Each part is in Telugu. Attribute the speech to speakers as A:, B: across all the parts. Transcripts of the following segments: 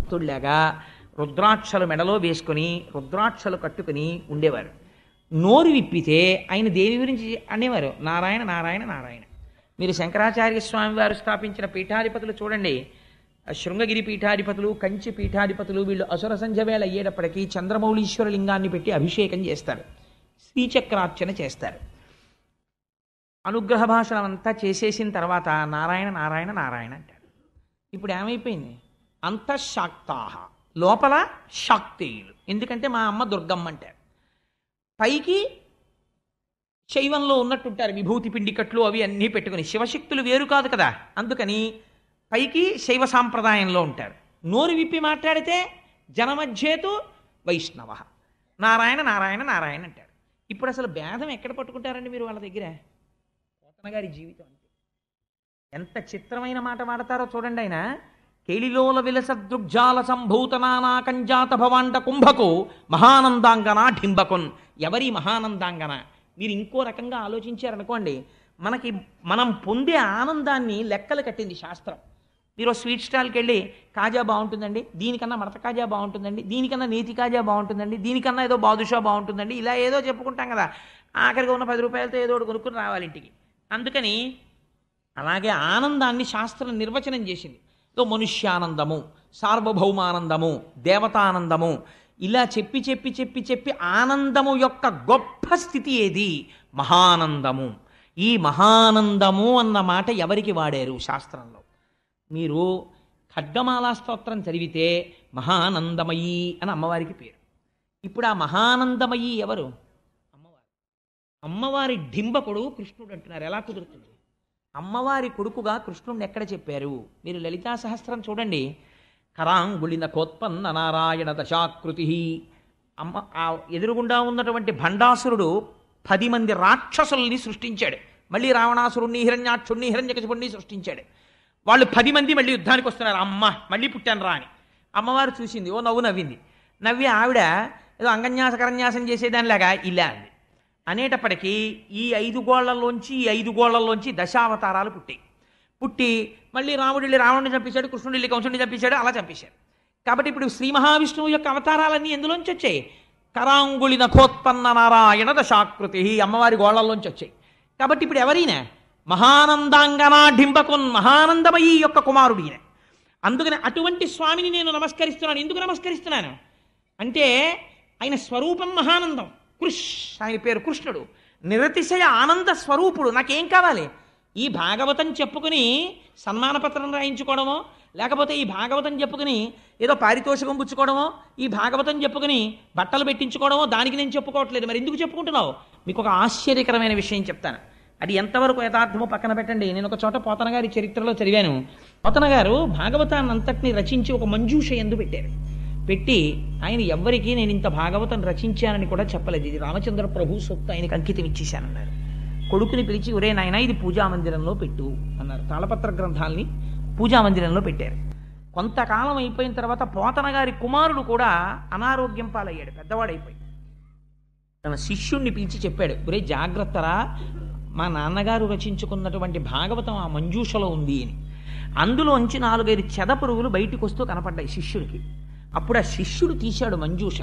A: భక్తుల్లాగా రుద్రాక్షలు మెడలో వేసుకుని రుద్రాక్షలు కట్టుకుని ఉండేవారు. నోరు విప్పితే ఆయన దేవి గురించి అనేవారు, నారాయణ నారాయణ నారాయణ. మీరు శంకరాచార్య స్వామి వారు స్థాపించిన పీఠాధిపతులు చూడండి, శృంగగిరి పీఠాధిపతులు, కంచి పీఠాధిపతులు, వీళ్ళు అసుర సంధ్య వేళ అయ్యేటప్పటికీ చంద్రమౌళీశ్వర లింగాన్ని పెట్టి అభిషేకం చేస్తారు, శ్రీచక్రార్చన చేస్తారు. అనుగ్రహ భాషణం అంతా చేసేసిన తర్వాత నారాయణ నారాయణ నారాయణ అంటారు. ఇప్పుడు ఏమైపోయింది? అంతఃశాక్తాహ, లోపల శాక్తేయులు. ఎందుకంటే మా అమ్మ దుర్గమ్మ అంటారు. పైకి శైవంలో ఉన్నట్టుంటారు, విభూతి పిండికట్లు అవి అన్నీ పెట్టుకుని. శివశక్తులు వేరు కాదు కదా, అందుకని పైకి శైవ సాంప్రదాయంలో ఉంటారు. నోరు విప్పి మాట్లాడితే జనమధ్యేతు వైష్ణవ, నారాయణ నారాయణ నారాయణ అంటారు. ఇప్పుడు అసలు భేదం ఎక్కడ పట్టుకుంటారండి మీరు వాళ్ళ దగ్గర? పోతన గారి జీవితం అంటే ఎంత చిత్రమైన మాట వాడతారో చూడండి. ఆయన కేళిలోల విలసదృగ్జాల సంభూతనానా కంజాత భవాండ కుంభకు మహానందాంగన ఢింబకున్. ఎవరి మహానందాంగన? మీరు ఇంకో రకంగా ఆలోచించారనుకోండి, మనం పొందే ఆనందాన్ని లెక్కలు కట్టింది శాస్త్రం. మీరు స్వీట్ స్టాల్కి వెళ్ళి కాజా బాగుంటుందండి, దీనికన్నా మడత కాజా బాగుంటుందండి, దీనికన్నా నేతి కాజా బాగుంటుందండి, దీనికన్నా ఏదో బాదుషా బాగుంటుందండి, ఇలా ఏదో చెప్పుకుంటాం కదా. ఆఖరిగా ఉన్న 10 రూపాయలతో ఏదో ఒకటి కొనుక్కుని రావాలి ఇంటికి. అందుకని అలాగే ఆనందాన్ని శాస్త్రం నిర్వచనం చేసింది. మనుష్యానందము, సార్వభౌమానందము, దేవతానందము, ఇలా చెప్పి చెప్పి చెప్పి చెప్పి ఆనందము యొక్క గొప్ప స్థితి ఏది? మహానందము. ఈ మహానందము అన్న మాట ఎవరికి వాడారు శాస్త్రంలో? మీరు ఖడ్గమాలా స్తోత్రం చదివితే మహానందమయీ అని అమ్మవారికి పేరు. ఇప్పుడు ఆ మహానందమయీ ఎవరు? అమ్మవారు. అమ్మవారి డింబకుడు కృష్ణుడు అంటున్నారు. ఎలా కుదురుతుంది? అమ్మవారి కొడుకుగా కృష్ణుడిని ఎక్కడ చెప్పారు? మీరు లలితా సహస్రం చూడండి. కరాంగుళిన కోత్పన్న నారాయణ దశాకృతి. ఆ ఎదురుగుండా ఉన్నటువంటి భండాసురుడు 10 మంది రాక్షసుల్ని సృష్టించాడు. మళ్ళీ రావణాసురుణ్ణి, హిరణ్యాక్షుణ్ణి, హిరణ్యకశిపుణ్ణి సృష్టించాడు. వాళ్ళు 10 మంది మళ్ళీ యుద్ధానికి వస్తున్నారు. అమ్మ మళ్ళీ పుట్టాను రా అని అమ్మవారు చూసింది, ఓ నవ్వు నవ్వింది. నవ్వి ఆవిడ ఏదో అంగన్యాస కరన్యాసం చేసేదానిలాగా ఇలా అంది. అనేటప్పటికీ ఈ 5 గోళ్లలోంచి దశావతారాలు పుట్టి మళ్ళీ రాముడు వెళ్ళి రావణుడిని చంపేశాడు, కృష్ణుడు వెళ్ళి కంసుడిని చంపేశాడు, అలా చంపేశాడు. కాబట్టి ఇప్పుడు శ్రీ మహావిష్ణువు యొక్క అవతారాలన్నీ ఎందులోంచి వచ్చాయి? కరాంగుళి నఖోత్పన్న నారాయణ దశాకృతి, అమ్మవారి గోళ్లలోంచి వచ్చాయి. కాబట్టి ఇప్పుడు ఎవరైనా మహానందాంగనా డింబకున్, మహానందమయీ యొక్క కుమారుడు ఈయన. అందుకని అటువంటి స్వామిని నేను నమస్కరిస్తున్నాను. ఎందుకు నమస్కరిస్తున్నాను అంటే ఆయన స్వరూపం మహానందం. ఆయన పేరు కృష్ణుడు, నిరతిశయ ఆనంద స్వరూపుడు. నాకేం కావాలి? ఈ భాగవతం చెప్పుకుని సన్మానపత్రం రాయించుకోవడమో, లేకపోతే ఈ భాగవతం చెప్పుకుని ఏదో పారితోషికం పుచ్చుకోవడమో, ఈ భాగవతం చెప్పుకుని బట్టలు పెట్టించుకోవడమో దానికి నేను చెప్పుకోవట్లేదు. మరి ఎందుకు చెప్పుకుంటున్నావు? మీకు ఒక ఆశ్చర్యకరమైన విషయం చెప్తాను. అది ఎంతవరకు యథార్థమో పక్కన పెట్టండి. నేను ఒక చోట పోతన గారి చరిత్రలో చదివాను. పోతన గారు భాగవతాన్ని అంతటిని రచించి ఒక మంజూష ఎందు పెట్టారు. పెట్టి ఆయన ఎవ్వరికీ నేను ఇంత భాగవతం రచించానని కూడా చెప్పలేదు. ఇది రామచంద్ర ప్రభు సొత్తు, ఆయనకి అంకితం ఇచ్చేశానన్నారు. కొడుకుని పిలిచి, ఒరే నాయన ఇది పూజామందిరంలో పెట్టు అన్నారు. తాళపత్ర గ్రంథాలని పూజామందిరంలో పెట్టారు. కొంతకాలం అయిపోయిన తర్వాత పోతన గారి కుమారుడు కూడా అనారోగ్యం పాలయ్యాడు, పెద్దవాడైపోయి. తన శిష్యుణ్ణి పిలిచి చెప్పాడు, ఒరే జాగ్రత్తరా, మా నాన్నగారు రచించుకున్నటువంటి భాగవతం ఆ మంజూషలో ఉంది అని. అందులోంచి 4-5 చెదపురుగులు బయటికి వస్తూ కనపడ్డాయి శిష్యుడికి. అప్పుడు ఆ శిష్యుడు తీశాడు మంజూష.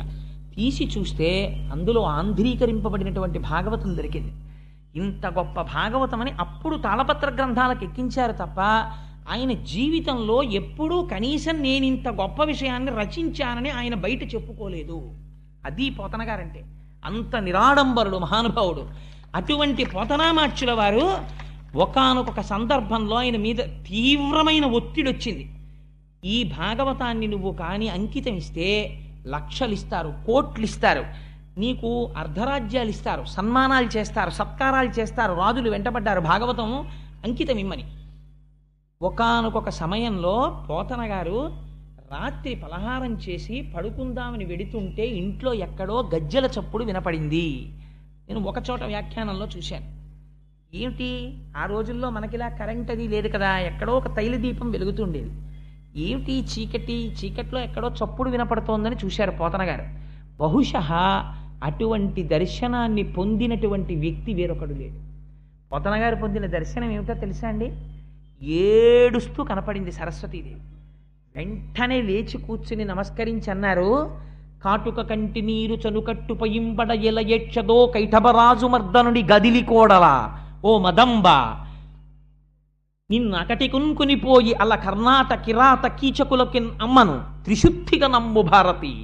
A: తీసి చూస్తే అందులో ఆంధ్రీకరింపబడినటువంటి భాగవతం దొరికింది. ఇంత గొప్ప భాగవతం అని అప్పుడు తాళపత్ర గ్రంథాలకు ఎక్కించారు తప్ప ఆయన జీవితంలో ఎప్పుడూ కనీసం నేను ఇంత గొప్ప విషయాన్ని రచించానని ఆయన బయట చెప్పుకోలేదు. అది పోతన గారంటే. అంత నిరాడంబరుడు మహానుభావుడు. అటువంటి పోతనామాచ్యుల వారు ఒకానొక సందర్భంలో ఆయన మీద తీవ్రమైన ఒత్తిడి వచ్చింది. ఈ భాగవతాన్ని నువ్వు కానీ అంకితం ఇస్తే లక్షలు ఇస్తారు, కోట్లు ఇస్తారు, నీకు అర్ధరాజ్యాలు ఇస్తారు, సన్మానాలు చేస్తారు, సత్కారాలు చేస్తారు, రాజులు వెంటబడ్డారు భాగవతం అంకితం ఇమ్మని. ఒకానొక సమయంలో పోతన గారు రాత్రి పలహారం చేసి పడుకుందామని వెడుతుంటే ఇంట్లో ఎక్కడో గజ్జెల చప్పుడు వినపడింది. నేను ఒక చోట వ్యాఖ్యానంలో చూశాను. ఏమిటి, ఆ రోజుల్లో మనకిలా కరెంట్ అది లేదు కదా, ఎక్కడో ఒక తైల దీపం వెలుగుతుండేది. ఏమిటి చీకట్లో ఎక్కడో చప్పుడు వినపడుతోందని చూశారు పోతన గారు. బహుశः అటువంటి దర్శనాన్ని పొందినటువంటి వ్యక్తి వేరొకడు లేడు. పోతన గారు పొందిన దర్శనం ఏమిటో తెలుసా అండి? ఏడుస్తూ కనపడింది సరస్వతీదేవి. వెంటనే లేచి కూర్చుని నమస్కరించి అన్నారు, కాటుక కంటి నీరు చనుకట్టు పయింబడ ఎల ఏక్షదో కైఠబరాజు మర్దనుడి గదిలి కోడల ఓ మదంబ, నిన్నకటి కున్కునిపోయి అలా కర్ణాట కిరాత కీచకులకి అమ్మను త్రిశుద్ధిగా నమ్ము భారతి.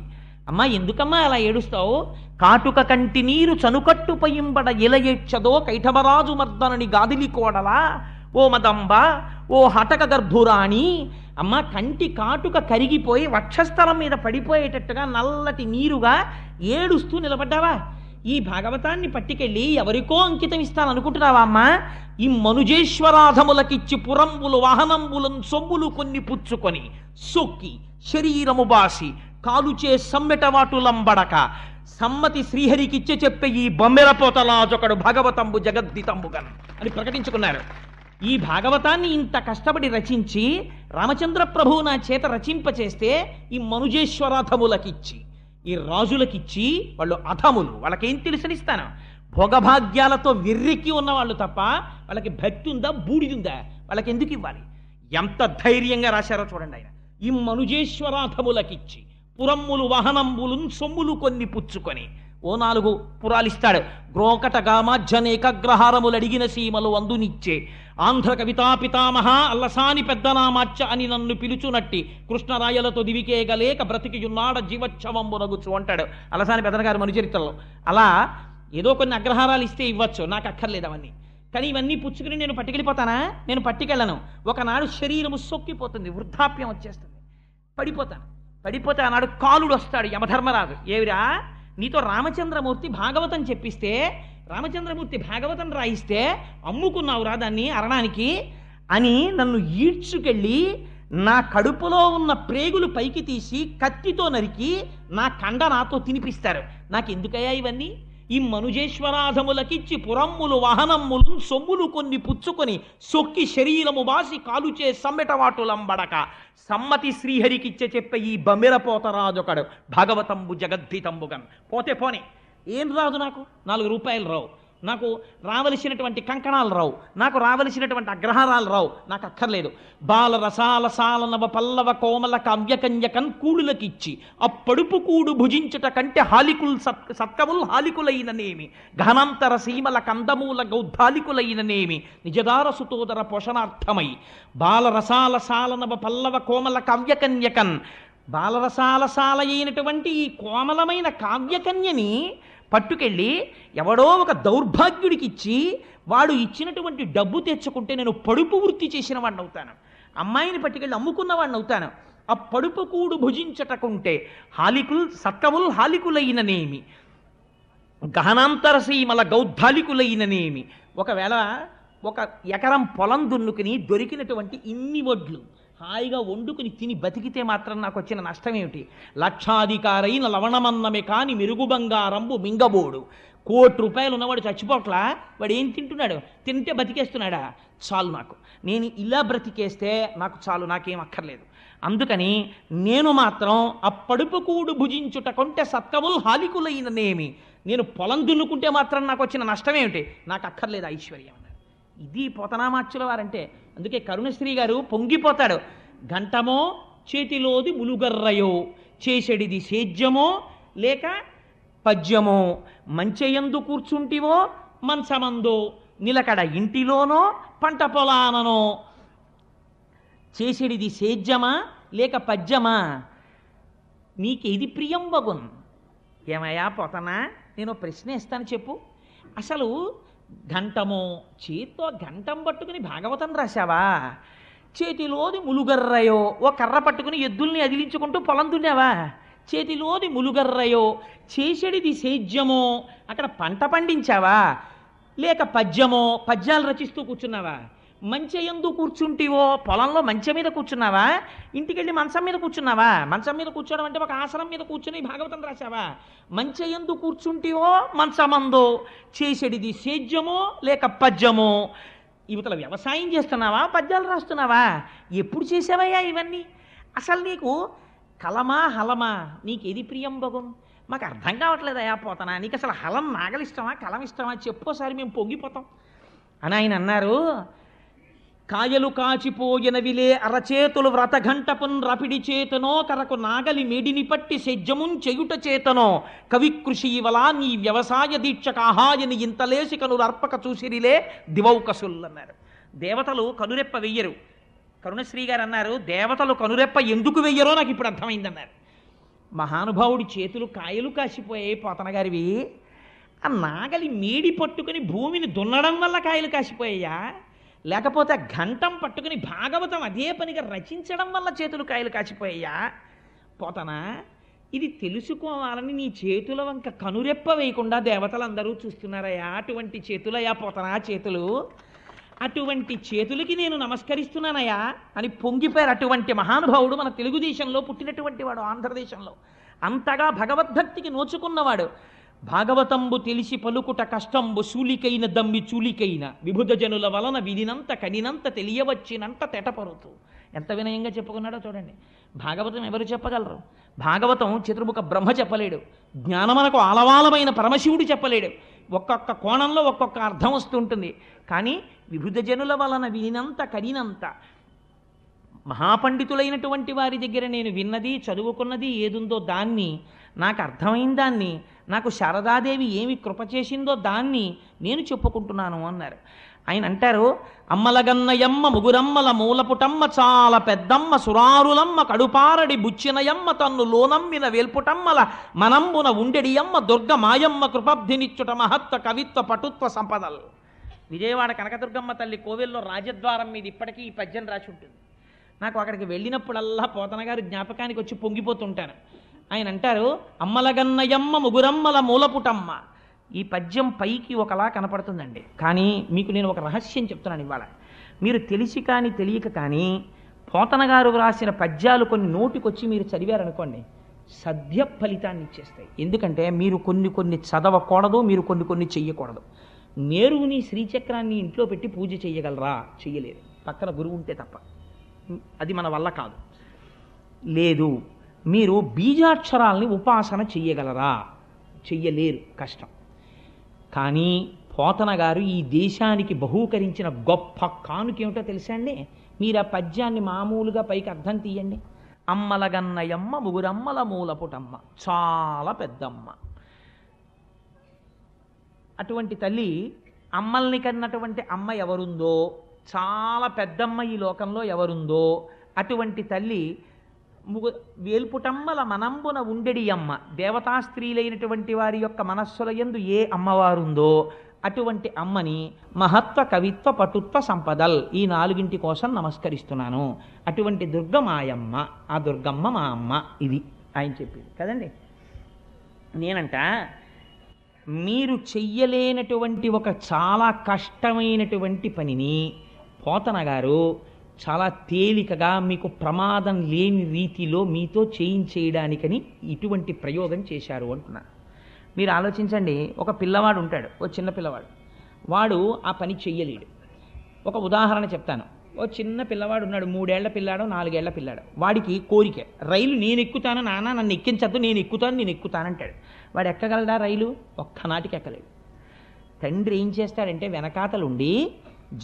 A: అమ్మా ఎందుకమ్మా అలా ఏడుస్తావు? కాటుక కంటి నీరు చనుకట్టు పయింబడ ఎల ఏక్షదో కైఠబరాజు మర్దనుడి గాదిలి కోడల ఓ మదంబ, ఓ హటక గర్భురాణి. అమ్మ కంటి కాటుక కరిగిపోయి వక్షస్థలం మీద పడిపోయేటట్టుగా నల్లటి నీరుగా ఏడుస్తూ నిలబడ్డావా? ఈ భాగవతాన్ని పట్టుకెళ్ళి ఎవరికో అంకితం ఇస్తాననుకుంటున్నావా అమ్మా? ఈ మనుజేశ్వరాధములకిచ్చి పురంబులు వాహనంబులను సొమ్ములు కొన్ని పుచ్చుకొని సొక్కి శరీరము బాసి కాలుచే సమ్మెటవాటులంబడక సమ్మతి శ్రీహరికిచ్చే చెప్పే ఈ బొమ్మెరపోతలాజొకడు భాగవతంబు జగద్దితంబుగన్ అని ప్రకటించుకున్నారు. ఈ భాగవతాన్ని ఇంత కష్టపడి రచించి రామచంద్ర ప్రభువు నా చేత రచింపచేస్తే ఈ మనుజేశ్వరాధములకిచ్చి, ఈ రాజులకిచ్చి, వాళ్ళు అధములు, వాళ్ళకేం తెలుసనిస్తాను? భోగభాగ్యాలతో విర్రికి ఉన్నవాళ్ళు తప్ప వాళ్ళకి భక్తి ఉందా, బూడిదుందా? వాళ్ళకి ఎందుకు ఇవ్వాలి? ఎంత ధైర్యంగా రాశారో చూడండి ఆయన. ఈ మనుజేశ్వరాధములకిచ్చి పురమ్ములు వాహనంబులు సొమ్ములు కొన్ని పుచ్చుకొని ఓ 4 పురాలిస్తాడు. గ్రోకట గామాజ్జనేకగ్రహారములు అడిగిన సీమలు అందునిచ్చే ఆంధ్ర కవితా పితామహ అల్లసాని పెద్దనామాచ్చ అని నన్ను పిలుచునట్టి కృష్ణరాయలతో దివికేగలేక బ్రతికియున్నాడ జీవచ్ఛవంబునగుచు అంటాడు అల్లసాని పెద్దనగారు మనుచరిత్రలో. అలా ఏదో కొన్ని అగ్రహారాలు ఇస్తే ఇవ్వచ్చు, నాకు అక్కర్లేదు అవన్నీ. కానీ ఇవన్నీ పుచ్చుకుని నేను పట్టుకెళ్ళిపోతానా? నేను పట్టుకెళ్ళను. ఒకనాడు శరీరము సొక్కిపోతుంది, వృద్ధాప్యం వచ్చేస్తుంది, పడిపోతే ఆనాడు కాలుడు వస్తాడు యమధర్మరాజు. ఏవిరా, నీతో రామచంద్రమూర్తి భాగవతం చెప్పిస్తే, రామచంద్రమూర్తి భాగవతం రాయిస్తే అమ్ముకున్నావురా దాన్ని అరణానికి అని నన్ను ఈడ్చుకెళ్ళి నా కడుపులో ఉన్న ప్రేగులు పైకి తీసి కత్తితో నరికి నా కండ నాతో తినిపిస్తారు. నాకెందుకయ్యా ఇవన్నీ? ఈ మనుజేశ్వరాధములకిచ్చి పురమ్ములు వాహనమ్ములు సొమ్ములు కొన్ని పుచ్చుకొని సొక్కి శరీరము బాసి కాలుచే సమ్మెటవాటులంబడక సమ్మతి శ్రీహరికిచ్చే చెప్పే ఈ బమ్మెరపోతరాజొకడు భాగవతంబు జగద్ధితంబుగన్. పోతే పోనీ, ఏం రాదు నాకు? 4 రూపాయలు రావు, నాకు రావలసినటువంటి కంకణాలు రావు, నాకు రావలసినటువంటి అగ్రహారాలు రావు, నాకు అక్కర్లేదు. బాల రసాల సాల నవ పల్లవ కోమల కావ్యకన్యకన్ కూడులకిచ్చి అప్పడుపు కూడు భుజించుట కంటే హాలికుల్ సత్కముల్ హాలికులైననేమి ఘనాంతర సీమల కందమూల గౌద్ధాలికులైననేమి నిజదార సుతోదర పోషణార్థమై బాలరసాల సాల నవ పల్లవ కోమల కావ్యకన్యకన్, బాలరసాల సాల అయినటువంటి ఈ కోమలమైన కావ్యకన్యని పట్టుకెళ్ళి ఎవడో ఒక దౌర్భాగ్యుడికి ఇచ్చి వాడు ఇచ్చినటువంటి డబ్బు తెచ్చుకుంటే నేను పడుపు వృత్తి చేసిన వాడిని అవుతాను, అమ్మాయిని పట్టుకెళ్ళి అమ్ముకున్న వాడిని అవుతాను. ఆ పడుపు కూడు భుజించటకుంటే హాలికుల్ సత్కముల్ హాలికులైననేమి గహనాంతర సీమల గౌద్ధాలికులైననేమి. ఒకవేళ 1 ఎకరం పొలం దున్నుకుని దొరికినటువంటి ఇన్ని వడ్లు హాయిగా వండుకుని తిని బతికితే మాత్రం నాకు వచ్చిన నష్టం ఏమిటి? లక్షాధికారైన లవణమన్నమే కాని మెరుగు బంగారంబు మింగబోడు. 1 కోటి రూపాయలు ఉన్నవాడు చచ్చిపోట్లా, వాడు ఏం తింటున్నాడు? తింటే బతికేస్తున్నాడా? చాలు, నాకు నేను ఇలా బ్రతికేస్తే నాకు చాలు, నాకేం అక్కర్లేదు. అందుకని నేను మాత్రం ఆ పడుపు కూడు భుజించుట కొంటే సత్కముల్ హాలికులైననేమి, నేను పొలం దున్నుకుంటే మాత్రం నాకు వచ్చిన నష్టం ఏమిటి? నాకు అక్కర్లేదు ఐశ్వర్యం. ఇది పోతనామాచ్యుల వారంటే. అందుకే కరుణశ్రీ గారు పొంగిపోతాడు. గంటమో చేతిలోది ములుగర్రయో చేసెడిది సేద్యమో లేక పద్యమో మంచెయందు కూర్చుంటివో మంచమందో నిలకడ ఇంటిలోనో పంట పొలాననో చేసెడిది సేద్యమా లేక పద్యమా, నీకేది ప్రియం బగున్? ఏమయ్యా పోతనా, నేను ప్రశ్న ఇస్తాను చెప్పు. అసలు గంటమో చేత్తో గంటం పట్టుకుని భాగవతం రాశావా? చేతిలోది ములుగర్రయో ఓ కర్ర పట్టుకుని ఎద్దుల్ని అదిలించుకుంటూ పొలం దున్నావా? చేతిలోది ములుగర్రయో చేసెడిది సేద్యమో అక్కడ పంట పండించావా? లేక పద్యమో పద్యాలు రచిస్తూ కూర్చున్నావా? మంచెయందు కూర్చుంటివో పొలంలో మంచం మీద కూర్చున్నావా? ఇంటికెళ్ళి మంచం మీద కూర్చున్నావా? మంచం మీద కూర్చోవడం అంటే ఒక ఆసనం మీద కూర్చుని భాగవతం రాశావా? మంచెయందు కూర్చుంటివో మంచమందో చేసెడిది సేద్యమో లేక పద్యమో. యువతల వ్యవసాయం చేస్తున్నావా, పద్యాలు రాస్తున్నావా? ఎప్పుడు చేసావయ్యా ఇవన్నీ? అసలు నీకు కలమా హలమా, నీకేది ప్రియం బగున్? మాకు అర్థం కావట్లేదయా పోతనా, నీకు అసలు హలం నాగలిష్టమా కలం ఇష్టమా చెప్పోసారి మేము పొంగిపోతాం అని ఆయన అన్నారు. కాయలు కాచిపోయినవిలే అరచేతులు వ్రతఘంటపున్ రపిడి చేతనో కరకు నాగలి మేడిని పట్టి సెజ్జమున్ చెయుట చేతనో కవికృషీవలా నీ వ్యవసాయ దీక్షకు ఆహాయని ఇంతలేసి కనులు అర్పక చూసిరిలే దివౌకసుల్లన్నారు. దేవతలు కనురెప్ప వెయ్యరు. కరుణశ్రీ గారు అన్నారు, దేవతలు కనురెప్ప ఎందుకు వెయ్యరో నాకు ఇప్పుడు అర్థమైందన్నారు. మహానుభావుడి చేతులు కాయలు కాసిపోయాయి పోతన గారివి. ఆ నాగలి మేడి పట్టుకుని భూమిని దున్నడం వల్ల కాయలు కాసిపోయాయా, లేకపోతే ఘంటం పట్టుకుని భాగవతం అదే పనిగా రచించడం వల్ల చేతులు కాయలు కాసిపోయాయా? పోతనా, ఇది తెలుసుకోవాలని నీ చేతుల వంక కనురెప్ప వేయకుండా దేవతలందరూ చూస్తున్నారయ్యా. అటువంటి చేతులయ్యా పోతనా చేతులు. అటువంటి చేతులకి నేను నమస్కరిస్తున్నానయ్యా అని పొంగిపోయారు. అటువంటి మహానుభావుడు మన తెలుగుదేశంలో పుట్టినటువంటి వాడు, ఆంధ్రదేశంలో అంతగా భగవద్భక్తికి నోచుకున్నవాడు. భాగవతంబు తెలిసి పలుకుట కష్టంబు శూలికైన దమ్మి చూలికైన విభుధ జనుల వలన వినినంత కనినంత తెలియవచ్చినంత తెటపరుతూ. ఎంత వినయంగా చెప్పుకున్నాడో చూడండి. భాగవతం ఎవరు చెప్పగలరు? భాగవతం చతుర్ముఖ బ్రహ్మ చెప్పలేడు. జ్ఞానమనకు ఆలవాలమైన పరమశివుడు చెప్పలేడు. ఒక్కొక్క కోణంలో ఒక్కొక్క అర్థం వస్తుంటుంది. కానీ విభుధ జనుల వలన వినినంత కనినంత, మహాపండితులైనటువంటి వారి దగ్గర నేను విన్నది చదువుకున్నది ఏదుందో దాన్ని, నాకు అర్థమైన దాన్ని, నాకు శారదాదేవి ఏమి కృప చేసిందో దాన్ని నేను చెప్పుకుంటున్నాను అన్నారు. ఆయన అంటారు, అమ్మలగన్నయమ్మ ముగురమ్మల మూలపుటమ్మ చాలా పెద్దమ్మ సురారులమ్మ కడుపారడి బుచ్చినయమ్మ తన్ను లోనమ్మిన వేల్పుటమ్మల మనంబున ఉండెడియమ్మ దుర్గ మాయమ్మ కృపబ్ధినిచ్చుట మహత్వ కవిత్వ పటుత్వ సంపదల్. విజయవాడ కనకదుర్గమ్మ తల్లి కోవెల్లో రాజద్వారం మీద ఇప్పటికీ ఈ పద్యం రాసి ఉంటుంది. నాకు అక్కడికి వెళ్ళినప్పుడల్లా పోతన గారు జ్ఞాపకానికి వచ్చి పొంగిపోతుంటాను. ఆయన అంటారు, అమ్మలగన్నయమ్మ ముగురమ్మల మూలపుటమ్మ. ఈ పద్యం పైకి ఒకలా కనపడుతుందండి, కానీ మీకు నేను ఒక రహస్యం చెప్తున్నాను ఇవాళ. మీరు తెలిసి కానీ తెలియక కానీ పోతన గారు రాసిన పద్యాలు కొన్ని నోటికొచ్చి మీరు చదివారనుకోండి, సద్య ఫలితాన్ని ఇచ్చేస్తాయి. ఎందుకంటే మీరు కొన్ని చదవకూడదు, మీరు కొన్ని చెయ్యకూడదు. నేరుని శ్రీచక్రాన్ని ఇంట్లో పెట్టి పూజ చెయ్యగలరా? చెయ్యలేరు, పక్కన గురువు ఉంటే తప్ప. అది మన వల్ల కాదు. లేదు, మీరు బీజాక్షరాల్ని ఉపాసన చెయ్యగలరా? చెయ్యలేరు, కష్టం. కానీ పోతన గారు ఈ దేశానికి బహూకరించిన గొప్ప కానుకేమిటో తెలుసా అండి? మీరు ఆ పద్యాన్ని మామూలుగా పైకి అర్థం తీయండి. అమ్మలగన్నయమ్మ ముగురమ్మల మూలపుటమ్మ చాలా పెద్దమ్మ. అటువంటి తల్లి, అమ్మల్ని కన్నటువంటి అమ్మ ఎవరుందో, చాలా పెద్దమ్మ ఈ లోకంలో ఎవరుందో అటువంటి తల్లి వేల్పుటమ్మల మనంబున ఉండెడి అమ్మ. దేవతా స్త్రీలైనటువంటి వారి యొక్క మనస్సుల యందు ఏ అమ్మవారుందో అటువంటి అమ్మని మహత్వ కవిత్వ పటుత్వ సంపదల్, ఈ 4 కోసం నమస్కరిస్తున్నాను. అటువంటి దుర్గ మాయమ్మ, ఆ దుర్గమ్మ మా అమ్మ. ఇది ఆయన చెప్పింది కదండి. నేనంట, మీరు చెయ్యలేనటువంటి ఒక చాలా కష్టమైనటువంటి పనిని పోతన గారు చాలా తేలికగా మీకు ప్రమాదం లేని రీతిలో మీతో చేయించేయడానికని ఇటువంటి ప్రయోగం చేశారు అంటున్నారు. మీరు ఆలోచించండి, ఒక పిల్లవాడు ఉంటాడు, ఓ చిన్న పిల్లవాడు, వాడు ఆ పని చెయ్యలేడు. ఒక ఉదాహరణ చెప్తాను. ఓ చిన్న పిల్లవాడు ఉన్నాడు, 3 ఏళ్ల పిల్లాడో 4 ఏళ్ల పిల్లాడు. వాడికి కోరిక, రైలు నేను ఎక్కుతాను నాన్న, నన్ను ఎక్కించద్దు, నేను ఎక్కుతానంటాడు. వాడు ఎక్కగలడా రైలు? ఒక్కనాటికి ఎక్కలేడు. తండ్రి ఏం చేస్తాడంటే వెనకాతలుండి